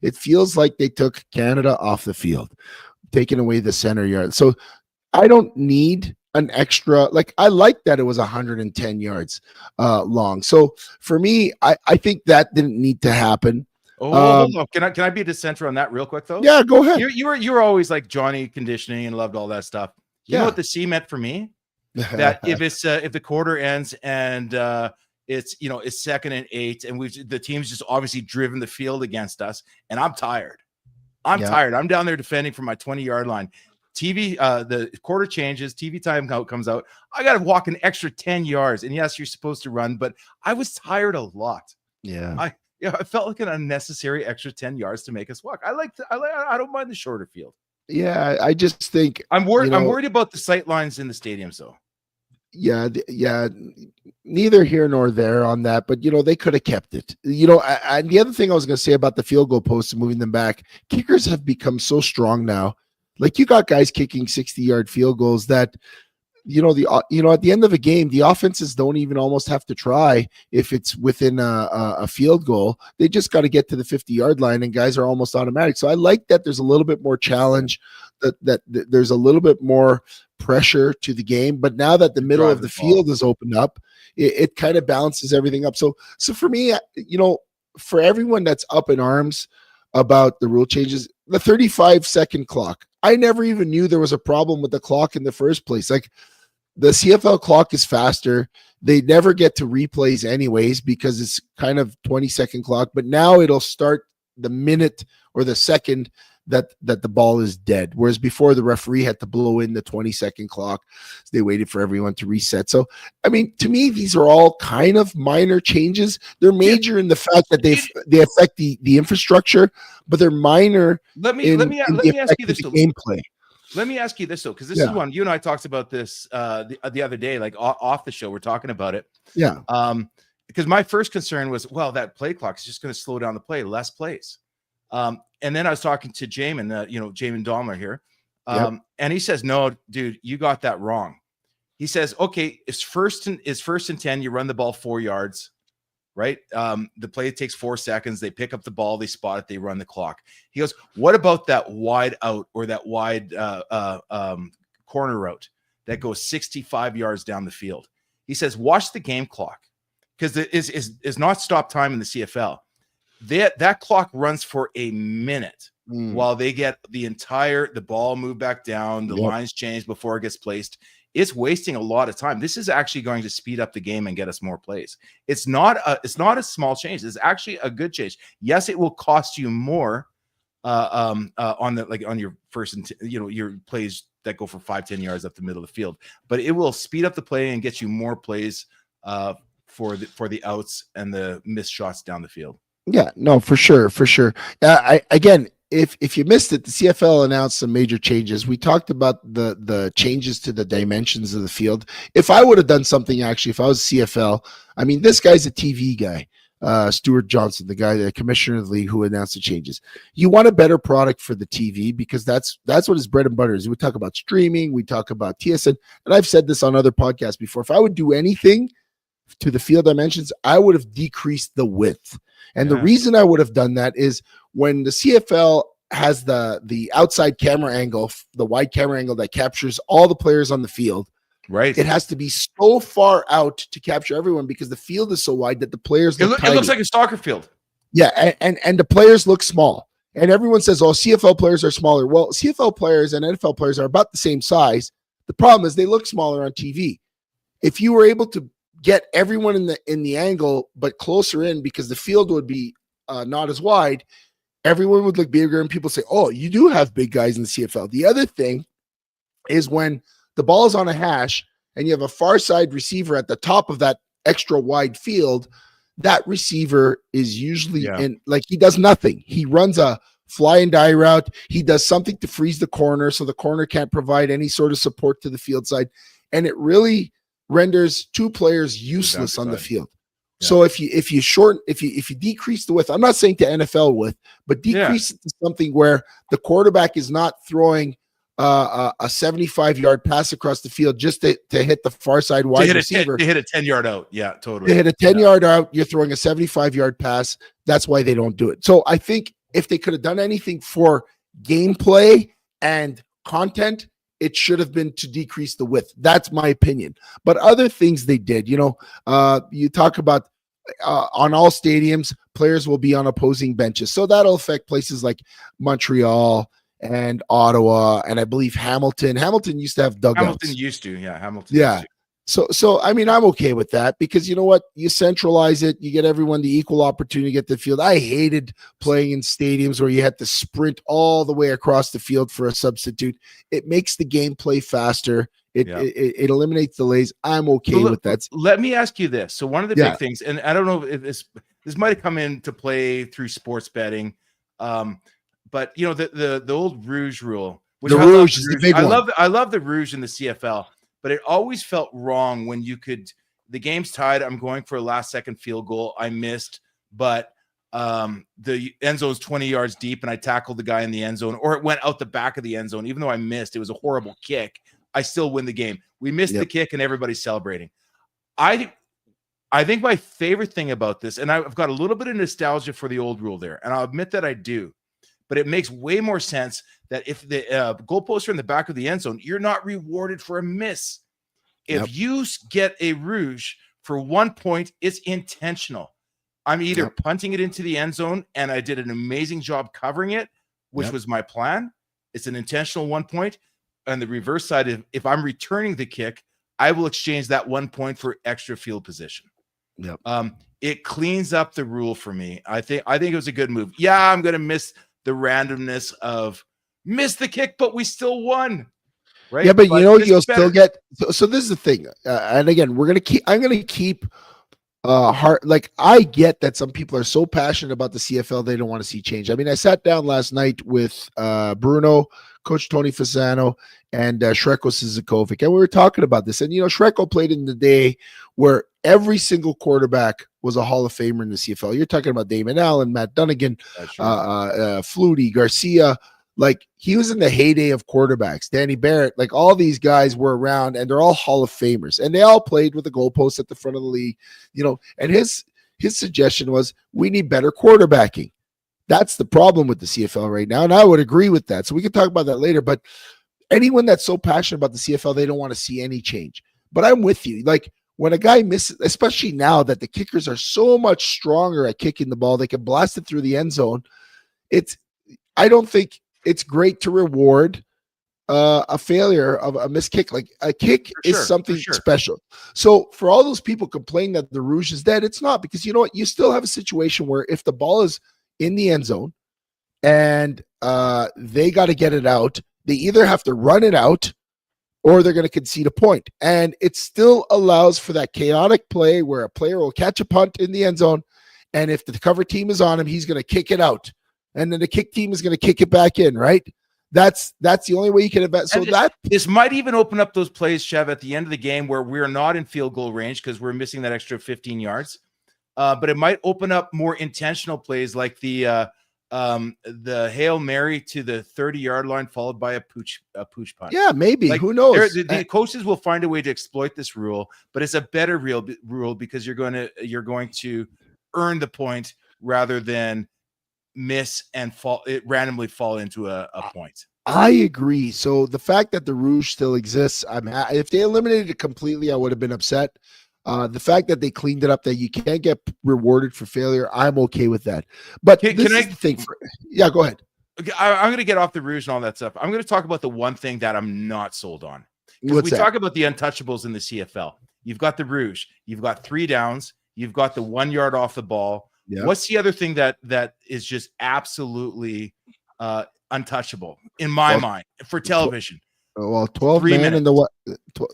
Speaker 4: It feels like they took Canada off the field, taking away the center yard. So I don't need an extra, like, I like that it was 110 yards long. So for me, I think that didn't need to happen. Hold on. Can I be a dissenter on that real quick though?
Speaker 1: Yeah, go ahead.
Speaker 4: You were always like Johnny conditioning and loved all that stuff. You know what the C meant for me? That if the quarter ends and it's it's 2nd and 8, and the team's just obviously driven the field against us, and I'm tired. I'm tired. I'm down there defending from my 20-yard line. TV, the quarter changes, TV time comes out. I got to walk an extra 10 yards. And yes, you're supposed to run, but I was tired a lot.
Speaker 1: Yeah.
Speaker 4: I felt like an unnecessary extra 10 yards to make us walk. I don't mind the shorter field.
Speaker 1: Yeah. I just think
Speaker 4: I'm worried. I'm worried about the sight lines in the stadiums though.
Speaker 1: Yeah. Neither here nor there on that, but they could have kept it. And the other thing I was going to say about the field goal posts and moving them back, kickers have become so strong now. Like you got guys kicking 60-yard field goals that, at the end of a game, the offenses don't even almost have to try if it's within a field goal. They just got to get to the 50-yard line, and guys are almost automatic. So I like that there's a little bit more challenge, that there's a little bit more pressure to the game. But now that the middle of the field is opened up, it kind of balances everything up. So for me, for everyone that's up in arms about the rule changes, the 35-second clock, I never even knew there was a problem with the clock in the first place. Like the CFL clock is faster. They never get to replays anyways because it's kind of 20-second clock, but now it'll start the minute or the second that the ball is dead. Whereas before the referee had to blow in the 20-second clock. They waited for everyone to reset. So, I mean, to me, these are all kind of minor changes. They're major in the fact that they affect the infrastructure, but they're minor.
Speaker 4: Let me ask you this
Speaker 1: gameplay.
Speaker 4: Let me ask you this though, because this is one you and I talked about this the other day, like off the show. We're talking about it.
Speaker 1: Yeah.
Speaker 4: Because my first concern was, well, that play clock is just going to slow down the play, less plays. And then I was talking to Jamin, Jamin Daimler here. And he says, no, dude, you got that wrong. He says, okay, it's first and 10, you run the ball 4 yards, right? The play takes 4 seconds. They pick up the ball, they spot it, they run the clock. He goes, what about that wide out or that wide corner route that goes 65 yards down the field? He says, watch the game clock, because it is not stop time in the CFL. That clock runs for a minute while they get the ball moved back down, the lines change before it gets placed. It's wasting a lot of time. This is actually going to speed up the game and get us more plays. It's not a small change. It's actually a good change. Yes, it will cost you more on your first and your plays that go for 5-10 yards up the middle of the field, but it will speed up the play and get you more plays for the outs and the missed shots down the field.
Speaker 1: Yeah, no, for sure. If you missed it, the CFL announced some major changes. We talked about the changes to the dimensions of the field. If I would have done something, actually, if I was CFL, I mean, this guy's a TV guy, Stuart Johnson, the commissioner of the league who announced the changes. You want a better product for the TV because that's what his bread and butter is. We talk about streaming, we talk about TSN, and I've said this on other podcasts before. If I would do anything to the field dimensions, I would have decreased the width. And the reason I would have done that is when the CFL has the outside camera angle, the wide camera angle that captures all the players on the field, right? It has to be so far out to capture everyone because the field is so wide that the players look tiny.
Speaker 4: It looks like a soccer field.
Speaker 1: Yeah, and the players look small. And everyone says, oh, CFL players are smaller. Well, CFL players and NFL players are about the same size. The problem is they look smaller on TV. If you were able to get everyone in the angle, but closer in because the field would be not as wide, everyone would look bigger and people say, oh, you do have big guys in the CFL. The other thing is when the ball is on a hash and you have a far side receiver at the top of that extra wide field, that receiver is usually he does nothing. He runs a fly and die route. He does something to freeze the corner so the corner can't provide any sort of support to the field side. And it really renders two players useless on the field. Yeah. So if you decrease the width, I'm not saying to NFL width, but decrease it to something where the quarterback is not throwing a 75-yard pass across the field just to hit the far side wide receiver.
Speaker 4: To hit a 10-yard out. Yeah, totally.
Speaker 1: To hit a 10-yard out, you're throwing a 75-yard pass. That's why they don't do it. So I think if they could have done anything for gameplay and content, it should have been to decrease the width. That's my opinion. But other things they did, you talk about on all stadiums, players will be on opposing benches. So that'll affect places like Montreal and Ottawa, and I believe Hamilton. Hamilton used to have dugouts.
Speaker 4: Hamilton used to.
Speaker 1: So I mean, I'm okay with that because you know what? You centralize it, you get everyone the equal opportunity to get the field. I hated playing in stadiums where you had to sprint all the way across the field for a substitute. It makes the game play faster. It eliminates delays. I'm okay with that.
Speaker 4: Let me ask you this. So one of the
Speaker 1: Yeah.
Speaker 4: big things, and I don't know if this might have come into play through sports betting, but you know the old Rouge rule. Which
Speaker 1: The Rouge is the big one.
Speaker 4: I love the Rouge in the CFL, but it always felt wrong when the game's tied. I'm going for a last second field goal. I missed, but the end zone's 20 yards deep and I tackled the guy in the end zone, or it went out the back of the end zone. Even though I missed, it was a horrible kick. I still win the game. We missed the kick and everybody's celebrating. I think my favorite thing about this, and I've got a little bit of nostalgia for the old rule there, and I'll admit that I do, but it makes way more sense that if the goalposts are in the back of the end zone, you're not rewarded for a miss. If you get a Rouge for 1 point, it's intentional. I'm either punting it into the end zone, and I did an amazing job covering it, which was my plan. It's an intentional 1 point. On the reverse side, if I'm returning the kick, I will exchange that 1 point for extra field position. It cleans up the rule for me. I think it was a good move. Yeah, I'm going to miss the randomness of miss the kick, but we still won. Right?
Speaker 1: Yeah, but you know, you'll still get. So this is the thing, and again, I'm going to keep heart. Like, I get that some people are so passionate about the CFL they don't want to see change. I mean, I sat down last night with Bruno, Coach Tony Fasano, and Shreko Sizakovic, and we were talking about this. And you know, Shreko played in the day where every single quarterback was a Hall of Famer in the CFL. You're talking about Damon Allen, Matt Dunnigan, Flutie, Garcia. Like, he was in the heyday of quarterbacks. Danny Barrett, like, all these guys were around, and they're all Hall of Famers, and they all played with the goalposts at the front of the league, you know. And his suggestion was, we need better quarterbacking. That's the problem with the CFL right now, and I would agree with that. So we can talk about that later. But anyone that's so passionate about the CFL, they don't want to see any change. But I'm with you. Like, when a guy misses, especially now that the kickers are so much stronger at kicking the ball, they can blast it through the end zone. I don't think it's great to reward a failure of a missed kick. Like, a kick is something special. So for all those people complaining that the Rouge is dead, it's not, because you know what? You still have a situation where if the ball is in the end zone and they got to get it out, they either have to run it out or they're going to concede a point. And it still allows for that chaotic play where a player will catch a punt in the end zone, and if the cover team is on him, he's going to kick it out. And then the kick team is going to kick it back in, right? That's the only way you can invest. So
Speaker 4: this might even open up those plays, Chev, at the end of the game where we're not in field goal range because we're missing that extra 15 yards. But it might open up more intentional plays like the Hail Mary to the 30-yard line followed by a pooch punt.
Speaker 1: Yeah, maybe.
Speaker 4: Like,
Speaker 1: who knows?
Speaker 4: The coaches will find a way to exploit this rule, but it's a better rule because you're going to earn the point rather than miss and randomly fall into a point.
Speaker 1: I agree. So the fact that the Rouge still exists, if they eliminated it completely, I would have been upset. The fact that they cleaned it up, that you can't get rewarded for failure, I'm okay with that. But this is the thing. Yeah, go ahead.
Speaker 4: Okay, I'm going to get off the Rouge and all that stuff. I'm going to talk about the one thing that I'm not sold on.
Speaker 1: What's that?
Speaker 4: Talk about the untouchables in the CFL. You've got the Rouge. You've got 3 downs. You've got the 1 yard off the ball. Yep. What's the other thing that is just absolutely untouchable in my mind for television?
Speaker 1: 12 men in the what?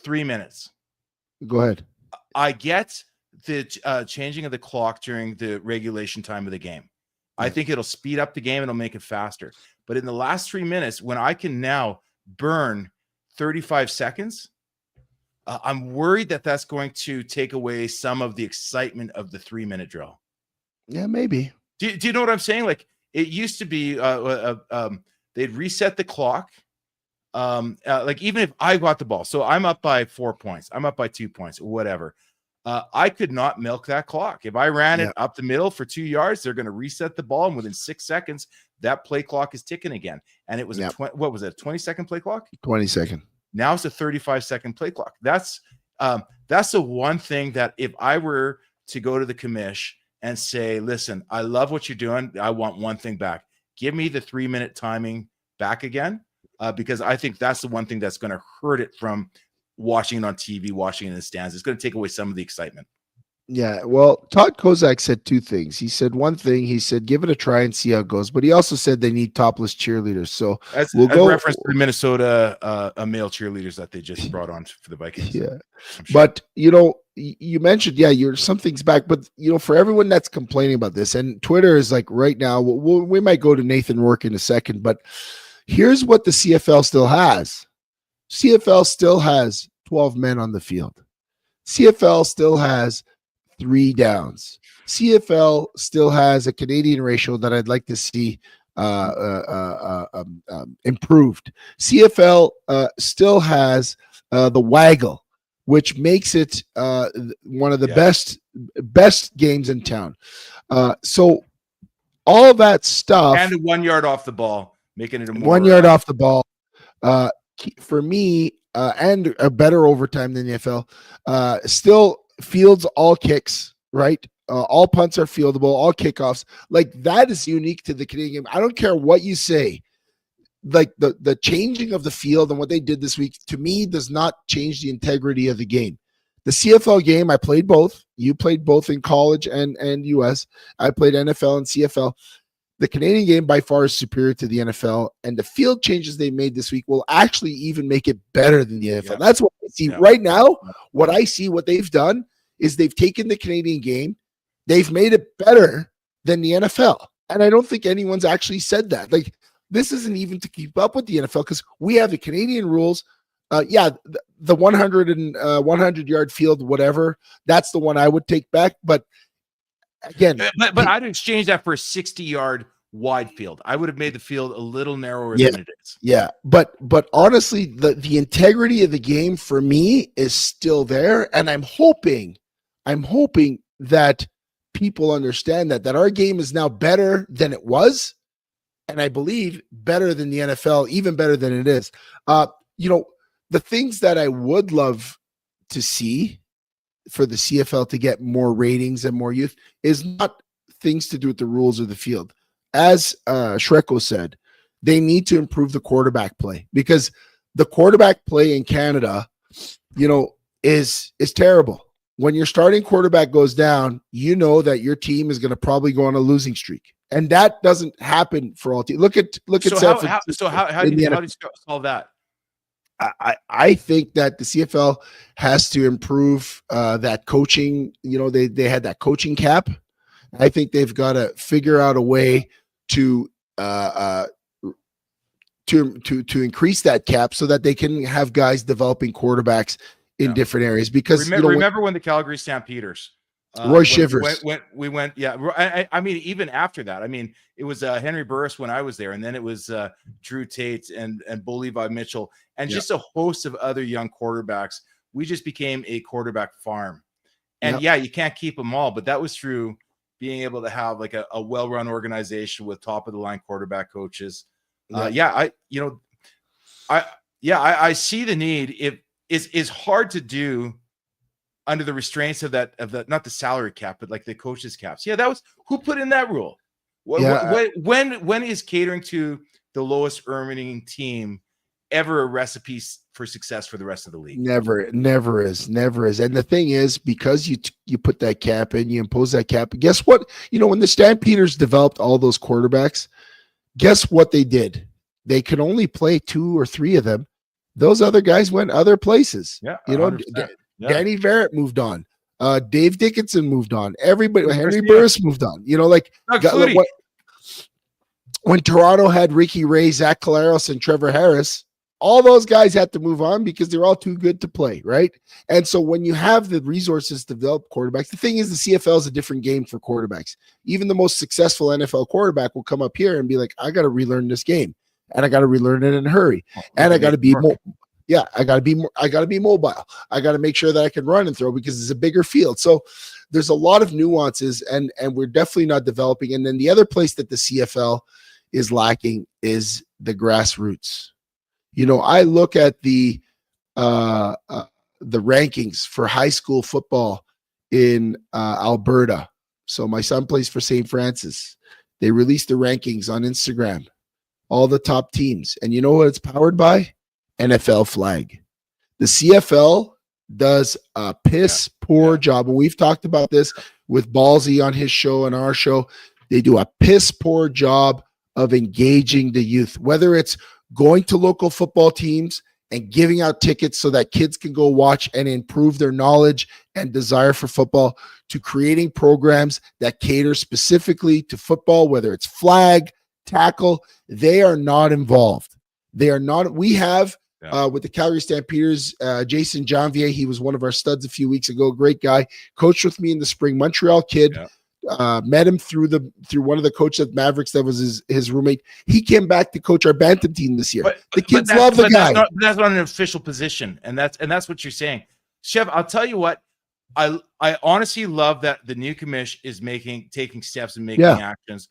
Speaker 4: 3 minutes.
Speaker 1: Go ahead.
Speaker 4: I get the changing of the clock during the regulation time of the game. I think it'll speed up the game. It'll make it faster. But in the last 3 minutes, when I can now burn 35 seconds, I'm worried that that's going to take away some of the excitement of the 3 minute drill.
Speaker 1: Yeah, maybe.
Speaker 4: Do you know what I'm saying? Like, it used to be they'd reset the clock. Like, even if I got the ball, so I'm up by 4 points, I'm up by 2 points, whatever. I could not milk that clock. If I ran it up the middle for 2 yards, they're going to reset the ball, and within 6 seconds, that play clock is ticking again. And it was what was it? A 20-second play clock?
Speaker 1: 20-second.
Speaker 4: Now it's a 35-second play clock. That's the one thing that if I were to go to the commish and say, listen, I love what you're doing, I want one thing back. Give me the 3 minute timing back again. Because I think that's the one thing that's going to hurt it from watching it on TV, watching it in the stands. It's going to take away some of the excitement.
Speaker 1: Yeah, well, Todd Kozak said two things. He said one thing, he said give it a try and see how it goes, but he also said they need topless cheerleaders. So
Speaker 4: As
Speaker 1: we'll go
Speaker 4: reference to the Minnesota male cheerleaders that they just brought on for the Vikings.
Speaker 1: Yeah,
Speaker 4: I'm sure.
Speaker 1: but you mentioned you're something's back, but for everyone that's complaining about this, and Twitter is like right now, we might go to Nathan Rourke in a second, but here's what the CFL still has. CFL still has 12 men on the field. CFL still has 3 downs. CFL still has a Canadian ratio that I'd like to see improved. CFL still has the waggle, which makes it one of the best games in town. So all that stuff,
Speaker 4: and 1 yard off the ball, making it a more
Speaker 1: 1 yard off the ball. For me, and a better overtime than the NFL. Still fields all kicks, right? All punts are fieldable, all kickoffs. Like that is unique to the Canadian game. I don't care what you say. Like the changing of the field and what they did this week, to me, does not change the integrity of the game. The CFL game, I played both. You played both in college and US. I played NFL and CFL. The Canadian game by far is superior to the NFL, and the field changes they made this week will actually even make it better than the NFL.
Speaker 4: Yeah.
Speaker 1: That's what I see right now. What I see, what they've done is they've taken the Canadian game, they've made it better than the NFL. And I don't think anyone's actually said that. Like, this isn't even to keep up with the NFL because we have the Canadian rules. The 100 and 100-yard field, whatever, that's the one I would take back. But again,
Speaker 4: but I'd exchange that for a 60-yard wide field. I would have made the field a little narrower than it is.
Speaker 1: Yeah, but honestly, the integrity of the game for me is still there, and I'm hoping that people understand that our game is now better than it was, and I believe better than the NFL, even better than it is. The things that I would love to see for the CFL to get more ratings and more youth is not things to do with the rules of the field. As Shreko said, they need to improve the quarterback play because the quarterback play in Canada, is terrible. When your starting quarterback goes down, you know that your team is going to probably go on a losing streak, and that doesn't happen for all teams. Look at
Speaker 4: how do you solve that?
Speaker 1: I think that the CFL has to improve that coaching. They had that coaching cap. I think they've got to figure out a way to increase that cap so that they can have guys developing quarterbacks in different areas. Because
Speaker 4: remember when the Calgary Stampeders,
Speaker 1: Roy Shivers,
Speaker 4: we went. I mean, even after that, I mean, it was Henry Burris when I was there, and then it was Drew Tate and Bo Levi Mitchell, and just a host of other young quarterbacks. We just became a quarterback farm, and you can't keep them all, but that was through being able to have like a well-run organization with top of the line quarterback coaches. I see the need. It's hard to do under the restraints of the not the salary cap, but like the coaches caps. Yeah, that was who put in that rule. When is catering to the lowest earning team ever a recipe for success for the rest of the league?
Speaker 1: Never is. And the thing is, because you put that cap in, you impose that cap. Guess what? When the Stampeders developed all those quarterbacks, guess what they did? They could only play 2 or 3 of them. Those other guys went other places.
Speaker 4: Yeah,
Speaker 1: Danny Verrett moved on. Dave Dickinson moved on. Everybody, Henry
Speaker 4: Garcia.
Speaker 1: Burris moved on. When Toronto had Ricky Ray, Zach Caleros, and Trevor Harris, all those guys had to move on because they're all too good to play, right? And so when you have the resources to develop quarterbacks, the thing is the CFL is a different game for quarterbacks. Even the most successful NFL quarterback will come up here and be like, I got to relearn this game, and I got to relearn it in a hurry, and I got to be more. Yeah, I got to be mobile. I got to make sure that I can run and throw because it's a bigger field. So there's a lot of nuances, and we're definitely not developing. And then the other place that the CFL is lacking is the grassroots. I look at the rankings for high school football in Alberta. So my son plays for St. Francis. They released the rankings on Instagram, all the top teams. And you know what it's powered by? NFL flag. The CFL does a piss poor job. And we've talked about this with Ballsy on his show and our show. They do a piss poor job of engaging the youth, whether it's going to local football teams and giving out tickets so that kids can go watch and improve their knowledge and desire for football, to creating programs that cater specifically to football, whether it's flag, tackle. They are not involved. They are not. We have with the Calgary Stampeders, Jason Janvier, he was one of our studs a few weeks ago. Great guy, coached with me in the spring. Montreal kid, met him through one of the coaches at Mavericks that was his roommate. He came back to coach our Bantam team this year. The kids love the guy.
Speaker 4: That's not an official position, and that's what you're saying, Chev. I'll tell you what. I honestly love that the new commish is taking steps and making actions.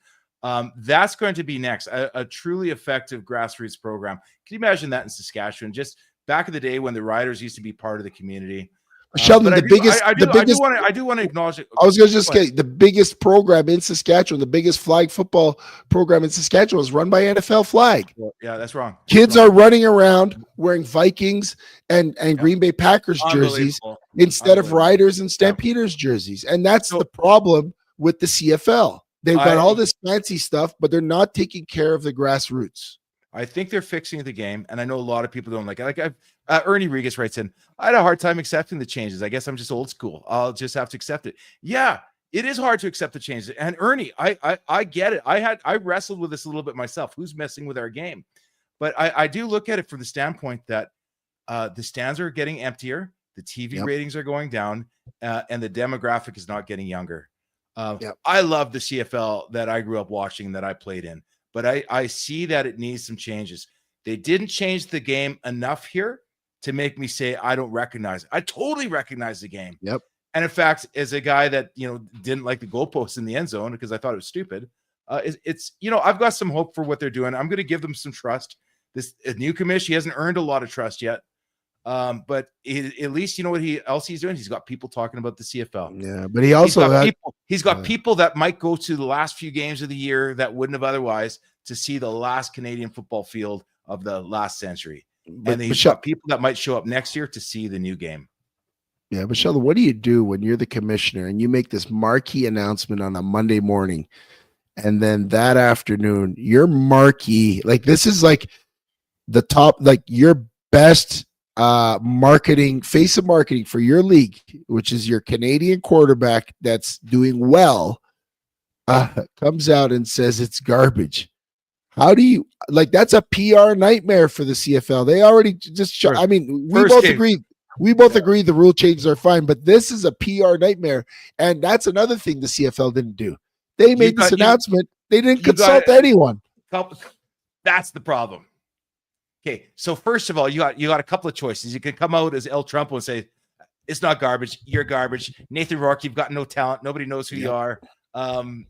Speaker 4: That's going to be next, a truly effective grassroots program. Can you imagine that in Saskatchewan? Just back in the day when the riders used to be part of the community.
Speaker 1: Sheldon, I
Speaker 4: do want to acknowledge it.
Speaker 1: I was going to just say the biggest program in Saskatchewan, the biggest flag football program in Saskatchewan is run by NFL flag.
Speaker 4: Yeah, that's wrong.
Speaker 1: Kids are running around wearing Vikings and Green Bay Packers jerseys instead of Riders and Stampeders jerseys. And that's the problem with the CFL. They've got all this fancy stuff, but they're not taking care of the grassroots.
Speaker 4: I think they're fixing the game, and I know a lot of people don't like it. Ernie Regas writes in, I had a hard time accepting the changes. I guess I'm just old school. I'll just have to accept it. Yeah, it is hard to accept the changes. And Ernie, I get it. I wrestled with this a little bit myself. Who's messing with our game? But I do look at it from the standpoint that the stands are getting emptier, the TV ratings are going down, and the demographic is not getting younger. I love the CFL that I grew up watching, that I played in. But I see that it needs some changes. They didn't change the game enough here to make me say I don't recognize it. I totally recognize the game.
Speaker 1: Yep.
Speaker 4: And in fact, as a guy that didn't like the goalposts in the end zone because I thought it was stupid, it's I've got some hope for what they're doing. I'm going to give them some trust. This new commish, he hasn't earned a lot of trust yet. But at least you know what else he's doing. He's got people talking about the CFL.
Speaker 1: Yeah, but he also
Speaker 4: he's got people that might go to the last few games of the year that wouldn't have otherwise to see the last Canadian football field of the last century. And he's got people that might show up next year to see the new game.
Speaker 1: Yeah, but Sheldon, what do you do when you're the commissioner and you make this marquee announcement on a Monday morning, and then that afternoon your marquee, like this is like the top, like your best face of marketing for your league, which is your Canadian quarterback that's doing well, comes out and says it's garbage. How do you that's a PR nightmare for the CFL. They already just I mean, we both agree the rule changes are fine, but this is a PR nightmare. And that's another thing the CFL didn't do. They made this announcement. They didn't consult anyone.
Speaker 4: That's the problem. Okay, so first of all, you got a couple of choices. You can come out as El Trumpo and say, it's not garbage, you're garbage. Nathan Rourke, you've got no talent. Nobody knows who you are. And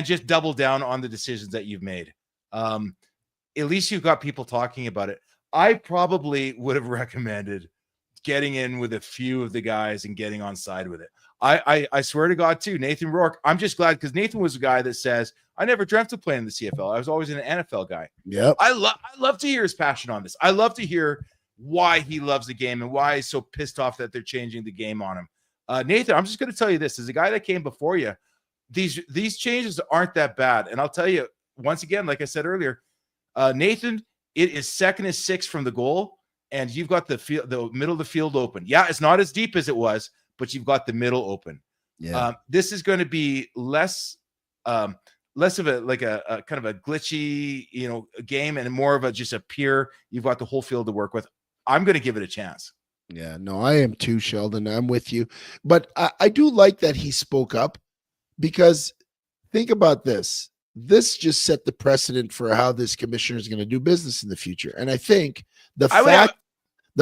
Speaker 4: just double down on the decisions that you've made. At least you've got people talking about it. I probably would have recommended getting in with a few of the guys and getting on side with it. I swear to God, too, Nathan Rourke, I'm just glad because Nathan was a guy that says, I never dreamt of playing in the CFL. I was always an NFL guy.
Speaker 1: Yep.
Speaker 4: I love to hear his passion on this. I love to hear why he loves the game and why he's so pissed off that they're changing the game on him. Nathan, I'm just going to tell you this. As a guy that came before you, these changes aren't that bad. And I'll tell you, once again, like I said earlier, Nathan, it is 2nd and 6 from the goal, and you've got the middle of the field open. Yeah, it's not as deep as it was, but you've got the middle open.
Speaker 1: Yeah.
Speaker 4: This is going to be less of a kind of a glitchy, game, and more of just a pure, you've got the whole field to work with. I'm going to give it a chance.
Speaker 1: Yeah, no, I am too, Sheldon. I'm with you. But I do like that he spoke up, because think about this. This just set the precedent for how this commissioner is going to do business in the future. And I think the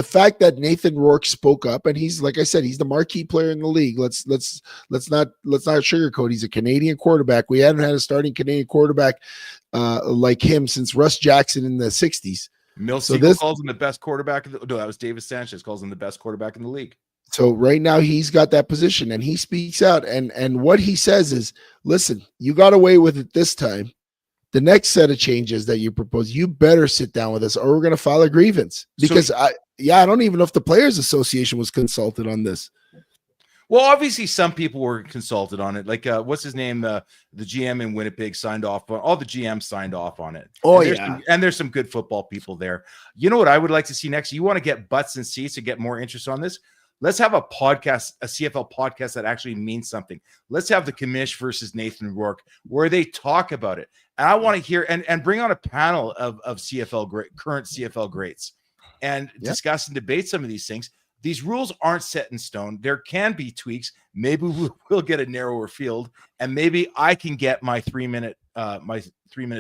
Speaker 1: fact that Nathan Rourke spoke up, and he's, like I said, he's the marquee player in the league. Let's not sugarcoat. He's a Canadian quarterback. We haven't had a starting Canadian quarterback like him since Russ Jackson in the 60s.
Speaker 4: Mills calls him the best quarterback. No, that was Davis Sanchez calls him the best quarterback in the league.
Speaker 1: So right now he's got that position, and he speaks out, and what he says is, listen, you got away with it this time. The next set of changes that you propose, you better sit down with us, or we're going to file a grievance, because yeah, I don't even know if the Players Association was consulted on this.
Speaker 4: Well, obviously, some people were consulted on it. Like, what's his name? The GM in Winnipeg signed off on. All the GMs signed off on it.
Speaker 1: Oh,
Speaker 4: and there's some good football people there. You know what I would like to see next? You want to get butts and seats and get more interest on this? Let's have a podcast, a CFL podcast that actually means something. Let's have the Commish versus Nathan Rourke, where they talk about it. And I want to hear and bring on a panel of current CFL greats and discuss and debate some of these things. These rules aren't set in stone. There can be tweaks. Maybe we'll get a narrower field, and maybe I can get my 3-minute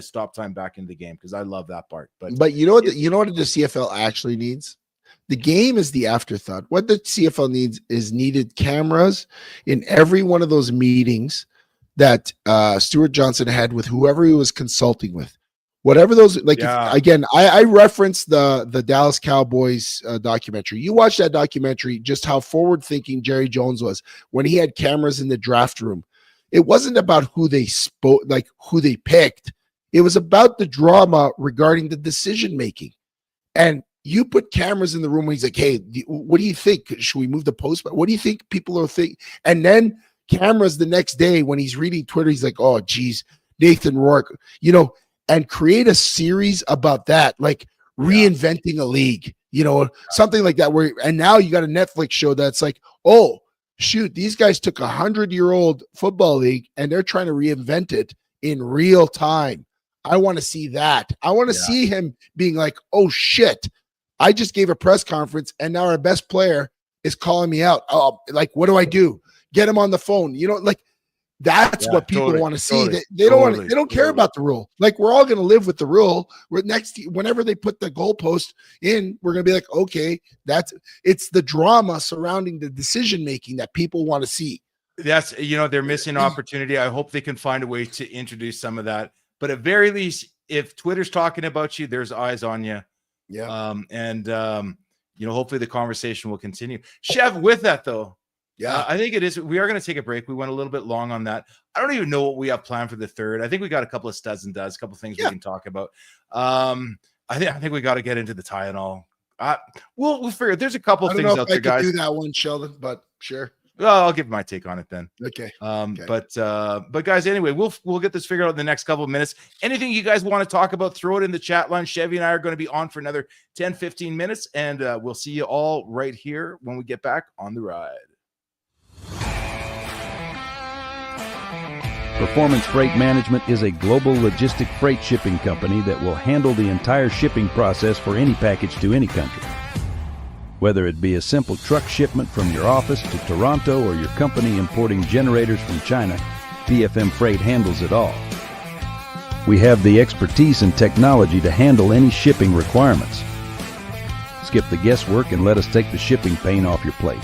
Speaker 4: stop time back in the game, because I love that part. But
Speaker 1: you know what? You know what the CFL actually needs? The game is the afterthought. What the CFL needs is needed cameras in every one of those meetings that Stuart Johnson had with whoever he was consulting with. Whatever those, like, again, I referenced the Dallas Cowboys documentary. You watch that documentary, just how forward-thinking Jerry Jones was when he had cameras in the draft room. It wasn't about who they spoke, like who they picked. It was about the drama regarding the decision-making. And you put cameras in the room when he's like, hey, what do you think? Should we move the post? What do you think people are thinking? And then cameras the next day when he's reading Twitter, he's like, oh, geez, Nathan Rourke, and create a series about that, like reinventing a league, something like that. And now you got a Netflix show that's like, oh, shoot, these guys took 100-year-old football league and they're trying to reinvent it in real time. I want to see that. I want to see him being like, oh, shit, I just gave a press conference and now our best player is calling me out. Oh, like, what do I do? Get him on the phone. That's what people want to see. They don't care about the rule. Like, we're all going to live with the rule. Whenever they put the goalpost in, we're going to be like, okay, it's the drama surrounding the decision making that people want to see.
Speaker 4: That's, they're missing opportunity. I hope they can find a way to introduce some of that. But at very least, if Twitter's talking about you, there's eyes on you.
Speaker 1: Yeah.
Speaker 4: Hopefully the conversation will continue. Chev, with that though.
Speaker 1: Yeah,
Speaker 4: I think it is. We are going to take a break. We went a little bit long on that. I don't even know what we have planned for the third. I think we got a couple of studs and duds, a couple of things we can talk about. I think we got to get into the Tylenol. We'll figure. There's a couple of things out there, guys.
Speaker 1: Do that one, Sheldon, but sure.
Speaker 4: Well, I'll give my take on it then.
Speaker 1: Okay.
Speaker 4: But guys, anyway, we'll get this figured out in the next couple of minutes. Anything you guys want to talk about, throw it in the chat line. Chevy and I are going to be on for another 10, 15 minutes, and we'll see you all right here when we get back on the ride.
Speaker 5: Performance Freight Management is a global logistic freight shipping company that will handle the entire shipping process for any package to any country. Whether it be a simple truck shipment from your office to Toronto or your company importing generators from China, PFM Freight handles it all. We have the expertise and technology to handle any shipping requirements. Skip the guesswork and let us take the shipping pain off your plate.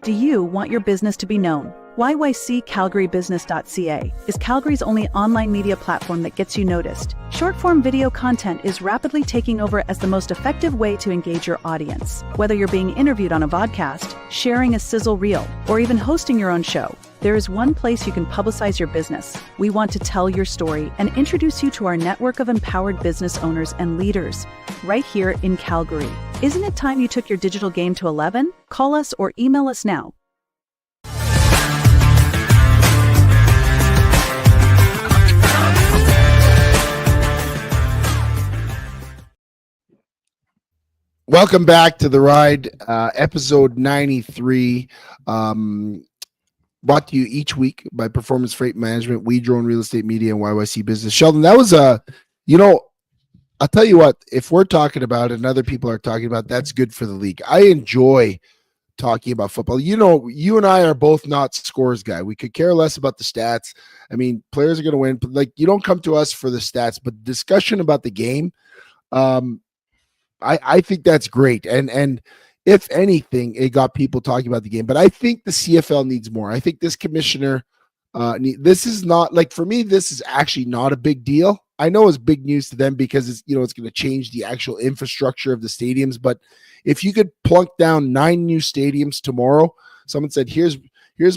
Speaker 6: Do you want your business to be known? YYCCalgaryBusiness.ca is Calgary's only online media platform that gets you noticed. Short-form video content is rapidly taking over as the most effective way to engage your audience. Whether you're being interviewed on a vodcast, sharing a sizzle reel, or even hosting your own show, there is one place you can publicize your business. We want to tell your story and introduce you to our network of empowered business owners and leaders right here in Calgary. Isn't it time you took your digital game to 11? Call us or email us now.
Speaker 1: Welcome back to The Ride, episode 93, brought to you each week by Performance Freight Management, We Drone Real Estate Media, and YYC Business. Sheldon, that was I'll tell you what, if we're talking about it and other people are talking about it, that's good for the league. I enjoy talking about football. You and I are both not scores guy. We could care less about the stats. I mean, players are going to win, but like, you don't come to us for the stats, but discussion about the game. I think that's great. And if anything, it got people talking about the game, but I think the CFL needs more. I think this commissioner, this is not like, for me, this is actually not a big deal. I know it's big news to them because it's going to change the actual infrastructure of the stadiums. But if you could plunk down 9 new stadiums tomorrow, someone said, here's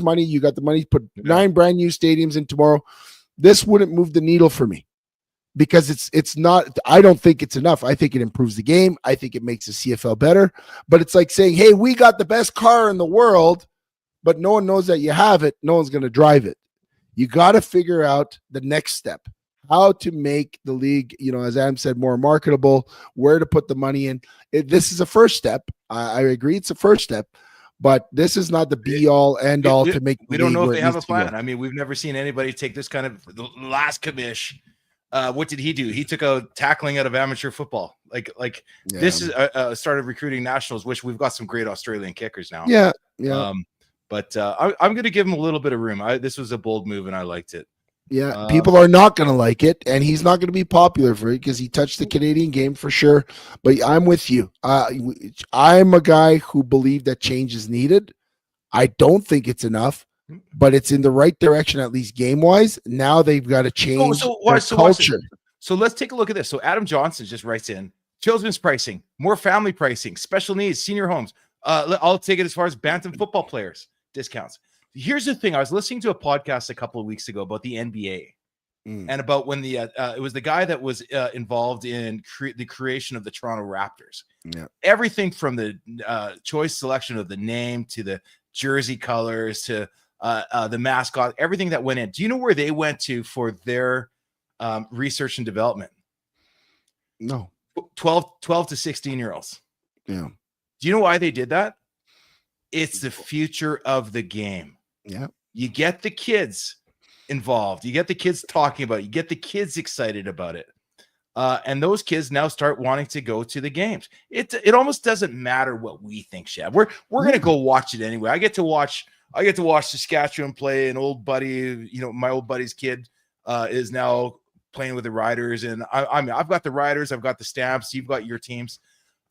Speaker 1: money. You got the money, put 9 brand new stadiums in tomorrow. This wouldn't move the needle for me because it's not, I don't think it's enough. I think it improves the game. I think it makes the CFL better, but it's like saying, hey, we got the best car in the world, but no one knows that you have it. No one's going to drive it. You got to figure out the next step. How to make the league, as Adam said, more marketable, where to put the money in. This is a first step. I agree it's a first step, but this is not the be-all, end-all to make
Speaker 4: we don't know if they have a plan. I mean, we've never seen anybody take this kind of the last commish. What did he do? He took a tackling out of amateur football. This is started recruiting nationals, which we've got some great Australian kickers now.
Speaker 1: Yeah.
Speaker 4: But I'm going to give him a little bit of room. This was a bold move, and I liked it.
Speaker 1: Yeah, people are not going to like it, and he's not going to be popular for it because he touched the Canadian game for sure. But I'm with you. I'm a guy who believed that change is needed. I don't think it's enough, but it's in the right direction, at least game-wise. Now they've got to change their culture.
Speaker 4: So let's take a look at this. So Adam Johnson just writes in, children's pricing, more family pricing, special needs, senior homes. I'll take it as far as Bantam football players, discounts. Here's the thing. I was listening to a podcast a couple of weeks ago about the NBA and about when it was the guy that was involved in the creation of the Toronto Raptors.
Speaker 1: Yeah.
Speaker 4: Everything from the choice selection of the name to the jersey colors to the mascot, everything that went in. Do you know where they went to for their research and development?
Speaker 1: No.
Speaker 4: 12 to 16-year-olds.
Speaker 1: Yeah.
Speaker 4: Do you know why they did that? It's the future of the game.
Speaker 1: Yeah.
Speaker 4: You get the kids involved. You get the kids talking about it. You get the kids excited about it. And those kids now start wanting to go to the games. It almost doesn't matter what we think, Shab. We're going to go watch it anyway. I get to watch Saskatchewan play. An old buddy, my old buddy's kid is now playing with the Riders. And I've got the Riders. I've got the Stamps. You've got your teams.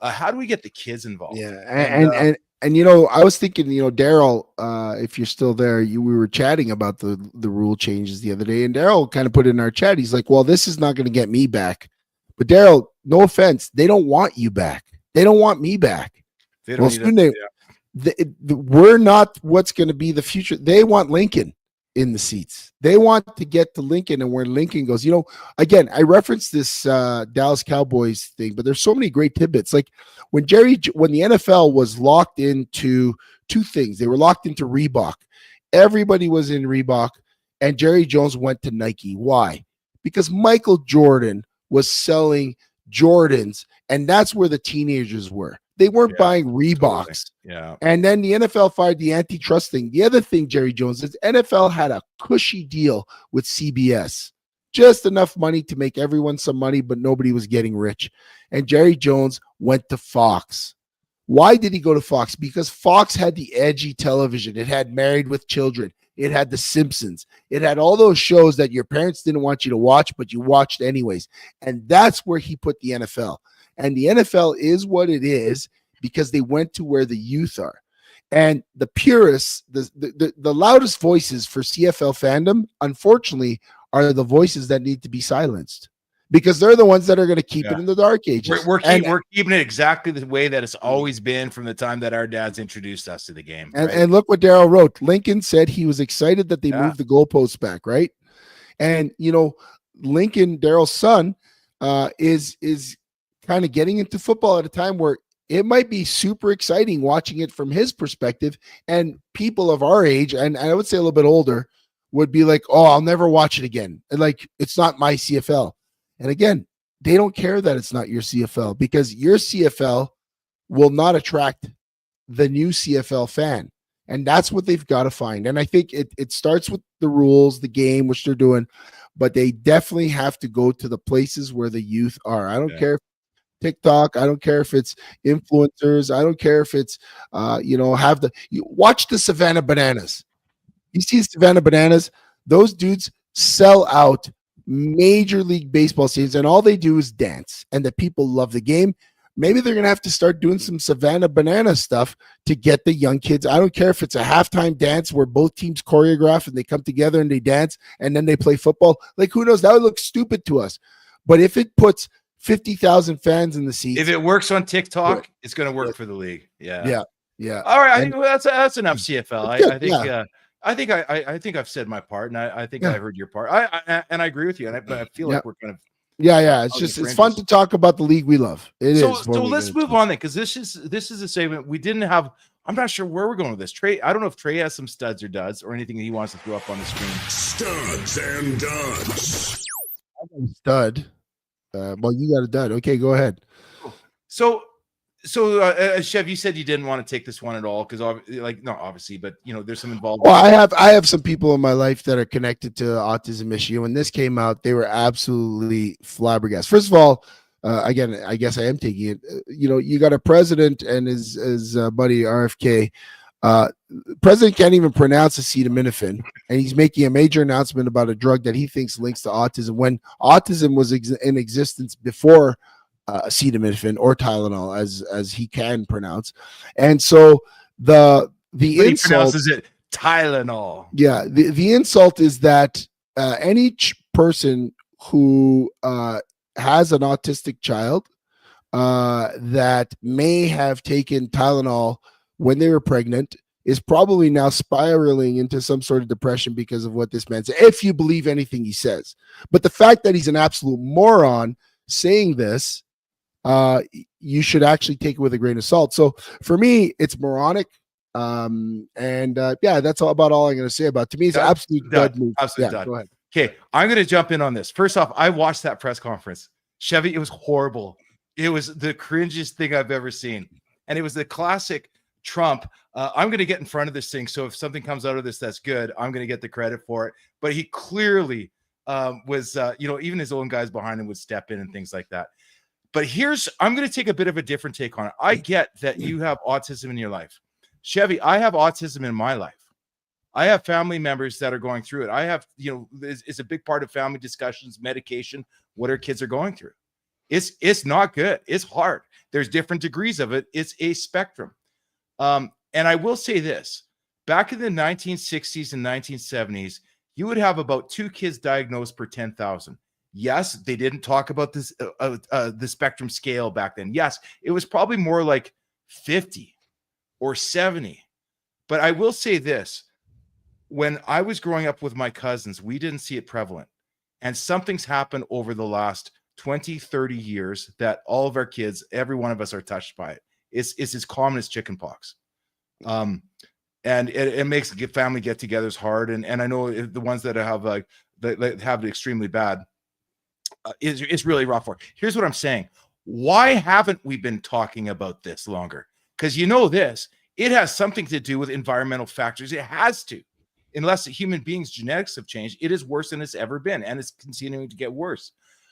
Speaker 4: How do we get the kids involved?
Speaker 1: Yeah. And I was thinking, Daryl, if you're still there, we were chatting about the rule changes the other day, and Daryl kind of put in our chat. He's like, well, this is not going to get me back. But Daryl, no offense, they don't want you back. They don't want me back. We're not what's going to be the future. They want Lincoln in the seats. They want to get to Lincoln and where Lincoln goes. Again, I referenced this Dallas Cowboys thing, but there's so many great tidbits. Like when the NFL was locked into 2 things, they were locked into Reebok. Everybody was in Reebok, and Jerry Jones went to Nike. Why? Because Michael Jordan was selling Jordans, and that's where the teenagers were. They weren't buying Reeboks.
Speaker 4: Totally. Yeah.
Speaker 1: And then the NFL fired the antitrust thing. The other thing, Jerry Jones, is NFL had a cushy deal with CBS. Just enough money to make everyone some money, but nobody was getting rich. And Jerry Jones went to Fox. Why did he go to Fox? Because Fox had the edgy television. It had Married with Children. It had The Simpsons. It had all those shows that your parents didn't want you to watch, but you watched anyways. And that's where he put the NFL. And the NFL is what it is because they went to where the youth are. And the purists, the loudest voices for CFL fandom, unfortunately, are the voices that need to be silenced because they're the ones that are going to keep it in the dark ages.
Speaker 4: We're keeping it exactly the way that it's always been from the time that our dads introduced us to the game.
Speaker 1: And look what Daryl wrote. Lincoln said he was excited that they moved the goalposts back, right? And, Lincoln, Daryl's son, is kind of getting into football at a time where it might be super exciting watching it from his perspective. And people of our age, and I would say a little bit older, would be like, oh, I'll never watch it again. And like, it's not my CFL. And again, they don't care that it's not your CFL because your CFL will not attract the new CFL fan. And that's what they've got to find. And I think it starts with the rules, the game, which they're doing, but they definitely have to go to the places where the youth are. I don't care if TikTok. I don't care if it's influencers. I don't care if it's, watch the Savannah Bananas. You see Savannah Bananas, those dudes sell out Major League Baseball stadiums, and all they do is dance, and the people love the game. Maybe they're going to have to start doing some Savannah Banana stuff to get the young kids. I don't care if it's a halftime dance where both teams choreograph and they come together and they dance and then they play football. Like, who knows? That would look stupid to us. But if it puts 50,000 fans in the seats.
Speaker 4: If it works on TikTok, it's going to work for the league. Yeah.
Speaker 1: All
Speaker 4: right. That's enough CFL. I think I've said my part, and I think I heard your part. I agree with you, but I feel like we're kind of
Speaker 1: it's fun to talk about the league we love. So
Speaker 4: let's move on then, because this is a segment we didn't have. I'm not sure where we're going with this. Trey, I don't know if Trey has some studs or duds or anything he wants to throw up on the screen.
Speaker 3: Studs and duds.
Speaker 1: Stud. Well, you got a dud. Okay, go ahead.
Speaker 4: So Chev, you said you didn't want to take this one at all because, obviously, but there's some involved.
Speaker 1: Well, I have some people in my life that are connected to autism issue. When this came out, they were absolutely flabbergasted. First of all, again, I guess I am taking it. You got a president and his buddy RFK. President can't even pronounce acetaminophen, and he's making a major announcement about a drug that he thinks links to autism when autism was in existence before acetaminophen or Tylenol, as he can pronounce. And so the
Speaker 4: he
Speaker 1: insult
Speaker 4: pronounces it Tylenol.
Speaker 1: Yeah, the insult is that any person who has an autistic child that may have taken Tylenol when they were pregnant is probably now spiraling into some sort of depression because of what this man said, if you believe anything he says. But the fact that he's an absolute moron saying this, you should actually take it with a grain of salt. So for me, it's moronic. That's about all I'm going to say about it. To me, it's an absolute dud move.
Speaker 4: Absolute dud. Go ahead. Okay, I'm going to jump in on this. First off, I watched that press conference. Chevy, it was horrible. It was the cringiest thing I've ever seen. And it was the classic Trump. I'm going to get in front of this thing. So if something comes out of this that's good, I'm going to get the credit for it. But he clearly was, even his own guys behind him would step in and things like that. But I'm going to take a bit of a different take on it. I get that you have autism in your life. Chevy, I have autism in my life. I have family members that are going through it. I have, it's a big part of family discussions, medication, what our kids are going through. It's not good. It's hard. There's different degrees of it. It's a spectrum. And I will say this, back in the 1960s and 1970s, you would have about 2 kids diagnosed per 10,000. Yes, they didn't talk about this, the spectrum scale back then. Yes, it was probably more like 50 or 70. But I will say this, when I was growing up with my cousins, we didn't see it prevalent. And something's happened over the last 20, 30 years that all of our kids, every one of us are touched by it. It's as common as chickenpox. And it makes family get-togethers hard. And I know the ones that have that have it extremely bad, it's really rough for. Here's what I'm saying. Why haven't we been talking about this longer? Because this, it has something to do with environmental factors. It has to. Unless the human beings' genetics have changed, it is worse than it's ever been, and it's continuing to get worse.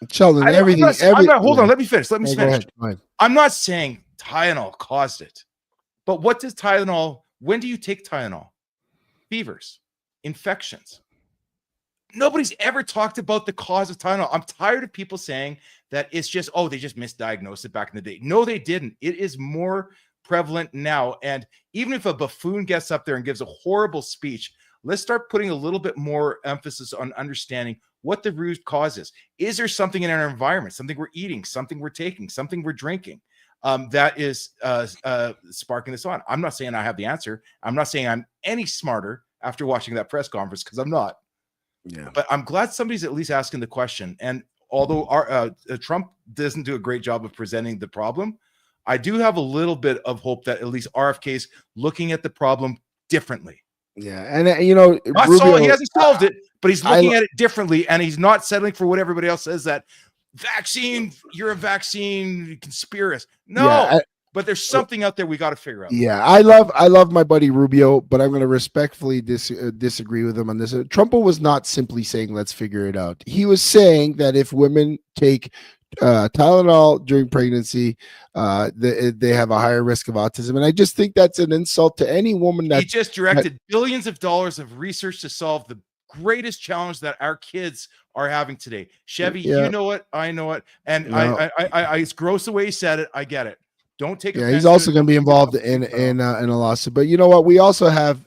Speaker 1: Sheldon,
Speaker 4: hold on, let me finish. Go ahead. I'm not saying Tylenol caused it, but what does Tylenol? When do you take Tylenol? Fevers, infections. Nobody's ever talked about the cause of Tylenol. I'm tired of people saying that it's just, they just misdiagnosed it back in the day. No, they didn't. It is more prevalent now. And even if a buffoon gets up there and gives a horrible speech, let's start putting a little bit more emphasis on understanding what the root cause is. Is there something in our environment, something we're eating, something we're taking, something we're drinking that is sparking this on? I'm not saying I have the answer. I'm not saying I'm any smarter after watching that press conference, because I'm not. Yeah. But I'm glad somebody's at least asking the question. And although Trump doesn't do a great job of presenting the problem, I do have a little bit of hope that at least RFK's looking at the problem differently.
Speaker 1: Yeah, and Rubio,
Speaker 4: he hasn't solved it, but he's looking at it differently, and he's not settling for what everybody else says, that vaccine, you're a vaccine conspiracist. No, but there's something out there we got to figure out.
Speaker 1: Yeah, I love my buddy Rubio, but I'm going to respectfully disagree with him on this. Trump was not simply saying let's figure it out. He was saying that if women take Tylenol during pregnancy, they have a higher risk of autism, and I just think that's an insult to any woman
Speaker 4: He just directed billions of dollars of research to solve the greatest challenge that our kids are having today. Chevy, you know it, I know it, and I it's gross the way he said it. I get it. Don't take
Speaker 1: Yeah,
Speaker 4: offense.
Speaker 1: he's also going to be involved in a lawsuit. But you know what? We also have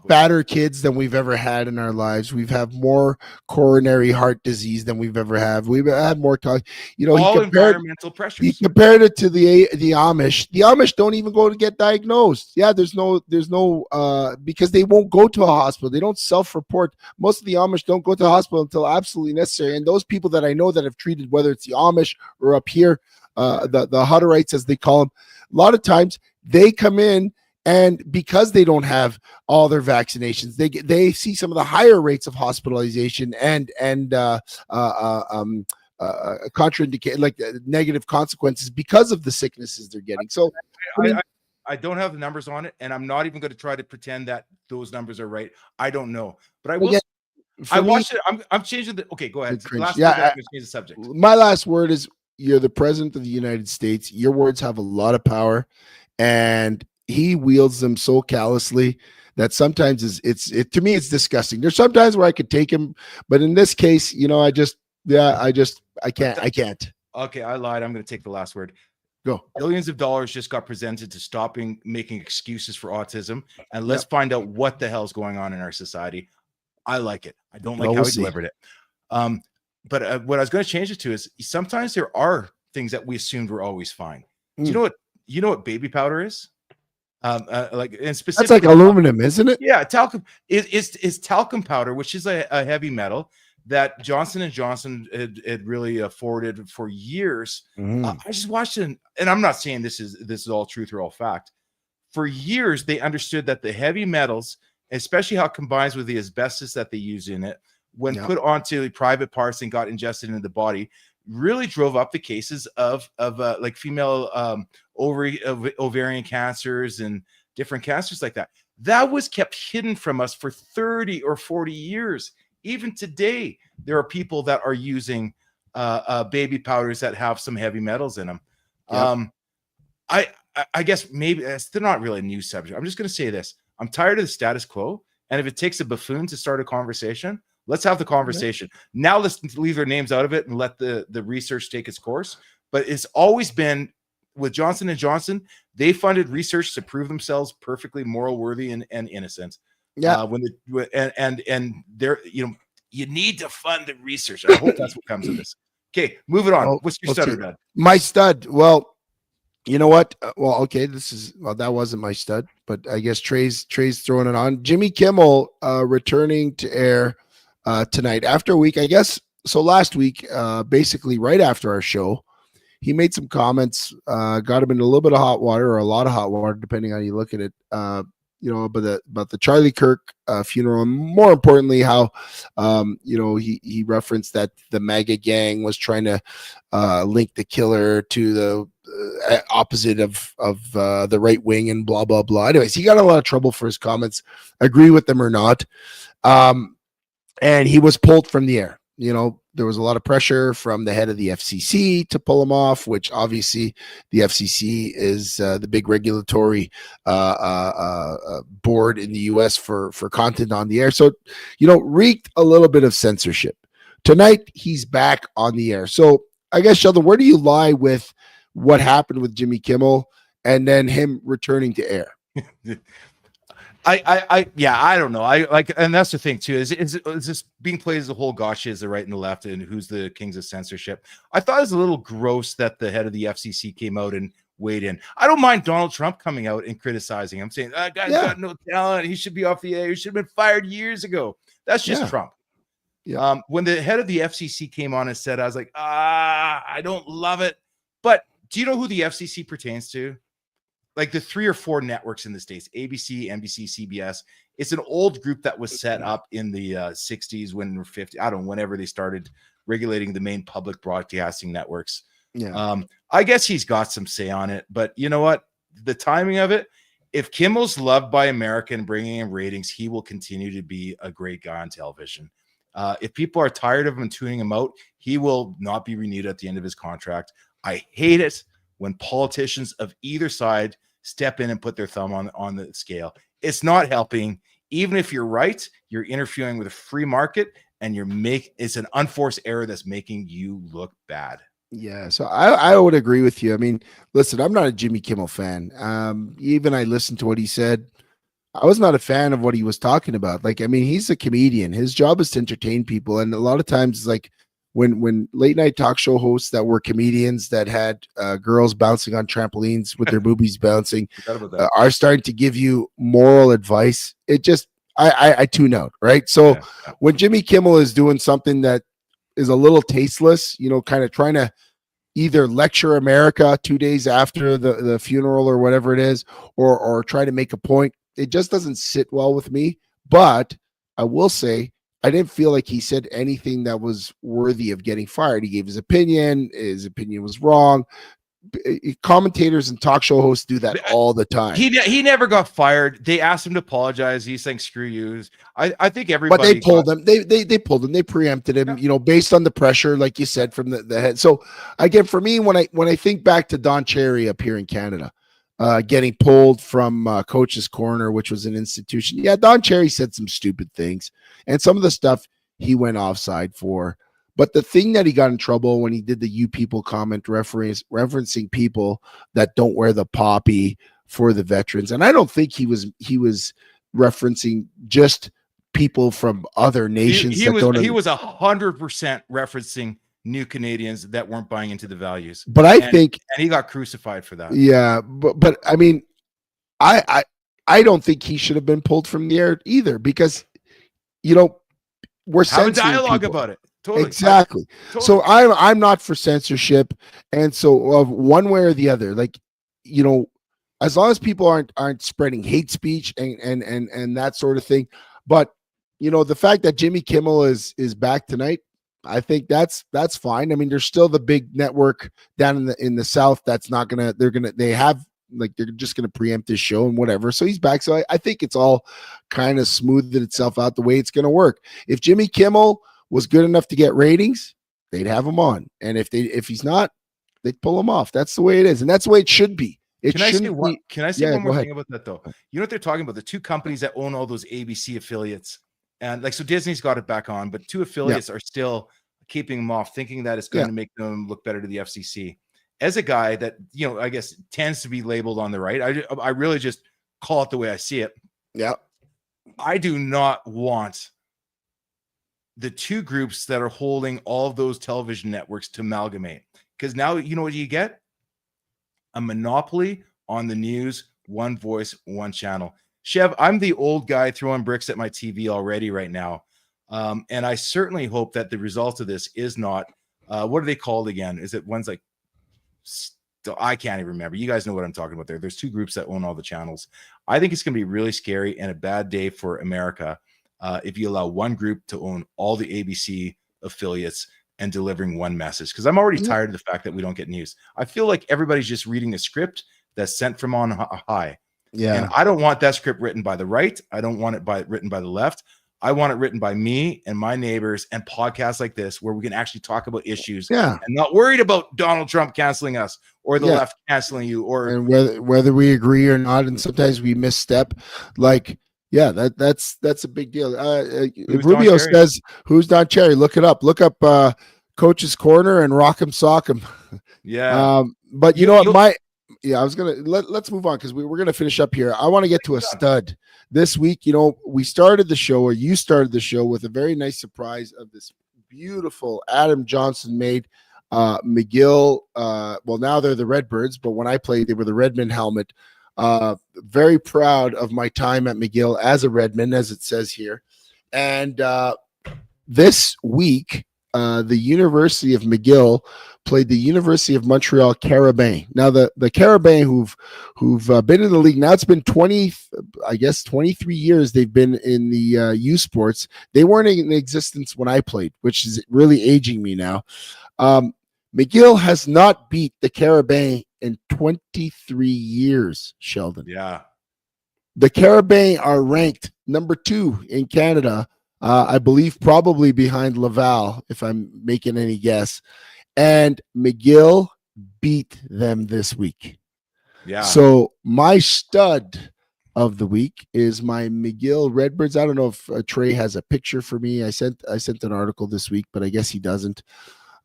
Speaker 1: fatter kids than we've ever had in our lives. We've had more coronary heart disease than we've ever had. We've had more,
Speaker 4: all environmental pressures.
Speaker 1: He compared it to the Amish. The Amish don't even go to get diagnosed. Yeah, there's no because they won't go to a hospital. They don't self-report. Most of the Amish don't go to the hospital until absolutely necessary. And those people that I know that have treated, whether it's the Amish or up here, the Hutterites, as they call them, a lot of times they come in, and because they don't have all their vaccinations, they see some of the higher rates of hospitalization and contraindicate, like negative consequences because of the sicknesses they're getting. So
Speaker 4: I don't have the numbers on it, and I'm not even going to try to pretend that those numbers are right. I don't know, but I will. Again, I watched it. I'm changing the. Okay, go ahead. Change the subject.
Speaker 1: My last word is: you're the president of the United States. Your words have a lot of power, and he wields them so callously that sometimes to me it's disgusting. There's sometimes where I could take him, but in this case, I can't.
Speaker 4: Okay, I lied. I'm going to take the last word.
Speaker 1: Go.
Speaker 4: Billions of dollars just got presented to stopping making excuses for autism, and let's find out what the hell's going on in our society. I like it. I don't like how he delivered it. But what I was going to change it to is sometimes there are things that we assumed were always fine. Do you know what baby powder is? Like in specific,
Speaker 1: that's like aluminum, isn't it?
Speaker 4: Yeah, talcum is talcum powder, which is a heavy metal that Johnson & Johnson had really forwarded for years. I just watched it, and I'm not saying this is all truth or all fact. For years, they understood that the heavy metals, especially how it combines with the asbestos that they use in it, when put onto private parts and got ingested into the body, really drove up the cases of like female ovarian cancers and different cancers like that. That was kept hidden from us for 30 or 40 years. Even today, there are people that are using baby powders that have some heavy metals in them. I guess maybe they're not really a new subject. I'm just going to say this. I'm tired of the status quo. And if it takes a buffoon to start a conversation, let's have the conversation. Now let's leave their names out of it and let the research take its course. But it's always been with Johnson & Johnson. They funded research to prove themselves perfectly moral worthy and innocent.
Speaker 1: Yeah.
Speaker 4: And they're, you need to fund the research. I hope that's what comes of this. Okay, moving on. What's your stud, Dad?
Speaker 1: My stud. Well, you know what? Okay, that wasn't my stud, but I guess Trey's throwing it on. Jimmy Kimmel returning to air tonight after a week, I guess. So last week, basically right after our show, he made some comments, got him in a little bit of hot water or a lot of hot water, depending on how you look at it. About the Charlie Kirk funeral, and more importantly, how he referenced that the MAGA gang was trying to link the killer to the opposite of the right wing and blah blah blah. Anyways, he got a lot of trouble for his comments, agree with them or not, and he was pulled from the air. There was a lot of pressure from the head of the FCC to pull him off, which obviously the FCC is the big regulatory board in the U.S. for content on the air. So, wreaked a little bit of censorship. Tonight, he's back on the air. So I guess, Sheldon, where do you lie with what happened with Jimmy Kimmel and then him returning to air?
Speaker 4: I don't know. And that's the thing too, is this being played as the whole gosh is the right and the left and who's the kings of censorship. I thought it was a little gross that the head of the FCC came out and weighed in. I don't mind Donald Trump coming out and criticizing him, saying that guy's got no talent, he should be off the air, he should have been fired years ago. That's just Trump. When the head of the FCC came on and said, I was like, I don't love it. But do you know who the FCC pertains to? Like the 3 or 4 networks in the States, ABC, NBC, CBS. It's an old group that was set up in the 60s when 50, I don't know, whenever they started regulating the main public broadcasting networks. I guess he's got some say on it, but you know what? The timing of it, if Kimmel's loved by America and bringing in ratings, he will continue to be a great guy on television. If people are tired of him and tuning him out, he will not be renewed at the end of his contract. I hate it when politicians of either side step in and put their thumb on the scale. It's not helping. Even if you're right, you're interfering with a free market, and it's an unforced error that's making you look bad.
Speaker 1: Yeah, so I would agree with you. I mean, listen, I'm not a Jimmy Kimmel fan. Even I listened to what he said. I was not a fan of what he was talking about. Like, I mean, he's a comedian. His job is to entertain people, and a lot of times, like when late night talk show hosts that were comedians that had girls bouncing on trampolines with their boobies bouncing are starting to give you moral advice. It just I tune out, right? So when Jimmy Kimmel is doing something that is a little tasteless, kind of trying to either lecture America 2 days after the funeral or whatever it is, or try to make a point, it just doesn't sit well with me. But I will say, I didn't feel like he said anything that was worthy of getting fired. He gave his opinion. His opinion was wrong. Commentators and talk show hosts do that all the time.
Speaker 4: He never got fired. They asked him to apologize. He's saying screw you. I think everybody.
Speaker 1: But they pulled him. They pulled him. They preempted him. Based on the pressure, like you said, from the head. So again, for me, when I think back to Don Cherry up here in Canada, getting pulled from Coach's Corner, which was an institution. Yeah, Don Cherry said some stupid things, and some of the stuff he went offside for. But the thing that he got in trouble when he did the "you people" comment referencing people that don't wear the poppy for the veterans, and I don't think he was referencing just people from other nations.
Speaker 4: He was 100% referencing new Canadians that weren't buying into the values.
Speaker 1: But I think
Speaker 4: he got crucified for that.
Speaker 1: Yeah, but I mean, I don't think he should have been pulled from the air either, because we're
Speaker 4: have a
Speaker 1: censoring
Speaker 4: dialogue
Speaker 1: people.
Speaker 4: about it. Totally.
Speaker 1: Exactly. Totally. So I'm not for censorship, and so of one way or the other, like, as long as people aren't spreading hate speech and that sort of thing. But the fact that Jimmy Kimmel is back tonight, I think that's fine. I mean, there's still the big network down in the South that's not gonna. They're just gonna preempt his show and whatever. So he's back. So I think it's all kind of smoothed itself out the way it's gonna work. If Jimmy Kimmel was good enough to get ratings, they'd have him on, and if he's not, they'd pull him off. That's the way it is, and that's the way it should be. Can I say
Speaker 4: one more thing about that, though? You know what they're talking about? The two companies that own all those ABC affiliates, and so Disney's got it back on, but two affiliates are still keeping them off, thinking that it's going to make them look better to the FCC. As a guy that I guess tends to be labeled on the right, I really just call it the way I see it.
Speaker 1: Yeah,
Speaker 4: I do not want the two groups that are holding all of those television networks to amalgamate, because now you know what you get? A monopoly on the news, one voice, one channel. Chev, I'm the old guy throwing bricks at my TV already right now, and I certainly hope that the result of this is not what are they called again? Is it ones like I can't even remember. You guys know what I'm talking about there. There's two groups that own all the channels. I think it's going to be really scary and a bad day for America if you allow one group to own all the ABC affiliates and delivering one message. Because I'm already tired of the fact that we don't get news. I feel like everybody's just reading a script that's sent from on high. Yeah. And I don't want that script written by the right. I don't want it written by the left. I want it written by me and my neighbors, and podcasts like this where we can actually talk about issues and not worried about Donald Trump canceling us or the left canceling you, and
Speaker 1: whether we agree or not. And sometimes we misstep. Like, that's a big deal. Rubio says, "Who's Don Cherry?" Look it up. Look up Coach's Corner and Rock'em Sock'em.
Speaker 4: Yeah.
Speaker 1: But you know what? I was gonna let's move on because we're gonna finish up here. I want to get to a stud this week. We started the show, or you started the show, with a very nice surprise of this beautiful Adam Johnson made McGill. Well, now they're the Redbirds, but when I played, they were the Redmond helmet. Very proud of my time at McGill as a Redmond, as it says here. And this week, the University of McGill played the University of Montreal Carabin. Now, the Carabin who've been in the league now, it's been 23 years they've been in the U Sports. They weren't in existence when I played, which is really aging me now. McGill has not beat the Carabin in 23 years, Sheldon.
Speaker 4: Yeah.
Speaker 1: The Carabin are ranked number 2 in Canada I believe probably behind Laval, if I'm making any guess. And McGill beat them this week.
Speaker 4: Yeah.
Speaker 1: So my stud of the week is my McGill Redbirds. I don't know if Trey has a picture for me. I sent an article this week, but I guess he doesn't.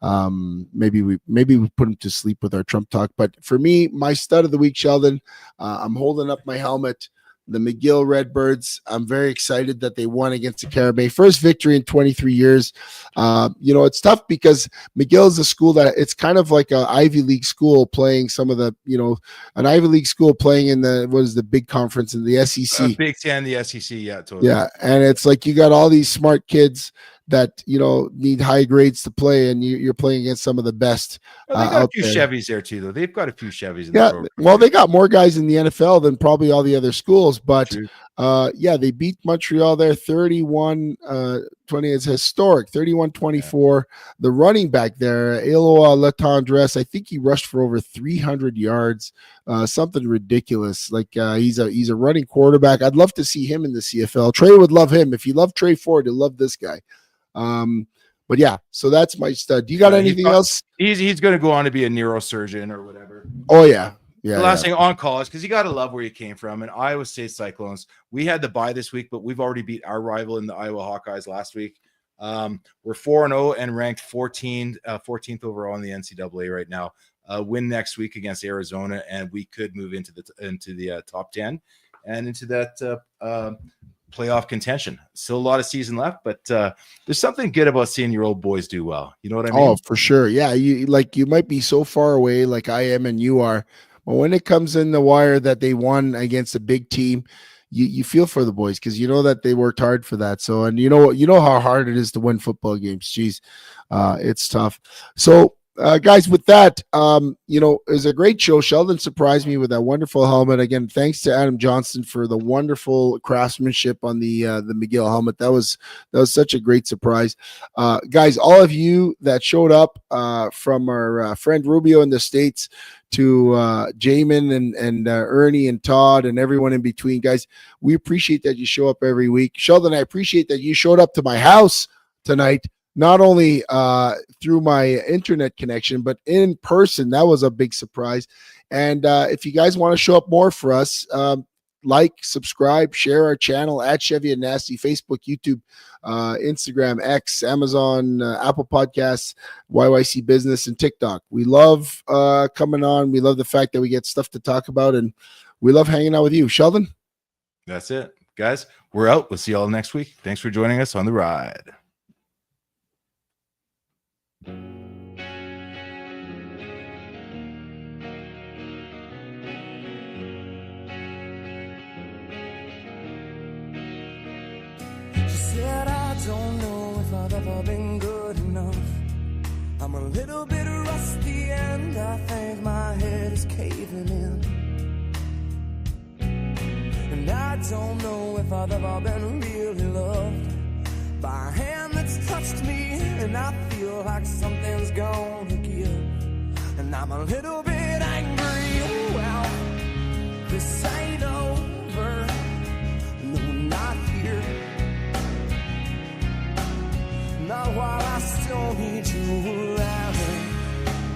Speaker 1: Maybe we put him to sleep with our Trump talk. But for me, my stud of the week, Sheldon, I'm holding up my helmet. The McGill Redbirds. I'm very excited that they won against the Carabao. First victory in 23 years. It's tough because McGill is a school that it's kind of like an Ivy League school playing some of the, an Ivy League school playing in the big conference in the SEC.
Speaker 4: Big Ten, the SEC. Yeah, totally.
Speaker 1: Yeah. And it's like you got all these smart kids that need high grades to play, and you're playing against some of the best.
Speaker 4: Well, they got a few Chevys there too, though. They've got a few Chevys. In
Speaker 1: yeah,
Speaker 4: the program.
Speaker 1: Well, they got more guys in the NFL than probably all the other schools, but they beat Montreal there 31-20. It's historic, 31-24. Yeah. The running back there, Eloa Latendresse, I think he rushed for over 300 yards, something ridiculous. Like he's a running quarterback. I'd love to see him in the CFL. Trey would love him. If you love Trey Ford, you'll love this guy. But yeah, so that's my stud. Do you got anything else?
Speaker 4: He's going to go on to be a neurosurgeon or whatever.
Speaker 1: Oh yeah. Yeah.
Speaker 4: The last thing on college, because you got to love where you came from. And Iowa State Cyclones, we had the bye this week, but we've already beat our rival in the Iowa Hawkeyes last week. We're 4-0 and ranked 14th overall in the NCAA right now. Win next week against Arizona, and we could move into the top 10 and into that playoff contention. Still a lot of season left, but there's something good about seeing your old boys do well. You know what I mean?
Speaker 1: Oh, for sure. Yeah, you might be so far away, like I am and you are, but when it comes in the wire that they won against a big team, you feel for the boys because you know that they worked hard for that. So, and you know how hard it is to win football games. Jeez, it's tough. So. Guys, with that, it was a great show. Sheldon surprised me with that wonderful helmet. Again, thanks to Adam Johnston for the wonderful craftsmanship on the McGill helmet. That was such a great surprise. Guys, all of you that showed up from our friend Rubio in the States to Jamin and Ernie and Todd and everyone in between, guys, we appreciate that you show up every week. Sheldon, I appreciate that you showed up to my house tonight. Not only through my internet connection, but in person. That was a big surprise. And if you guys want to show up more for us, like, subscribe, share our channel at Chevy and Nasty, Facebook, YouTube, Instagram, X, Amazon, Apple Podcasts, YYC Business, and TikTok. We love coming on. We love the fact that we get stuff to talk about, and we love hanging out with you. Sheldon?
Speaker 4: That's it. Guys, we're out. We'll see you all next week. Thanks for joining us on the ride.
Speaker 2: She said, I don't know if I've ever been good enough. I'm a little bit rusty and I think my head is caving in. And I don't know if I've ever been really loved by a hand that's touched me, and I feel like something's gonna give. And I'm a little bit angry. Well, this ain't over. No, not here. Not while I still need you around.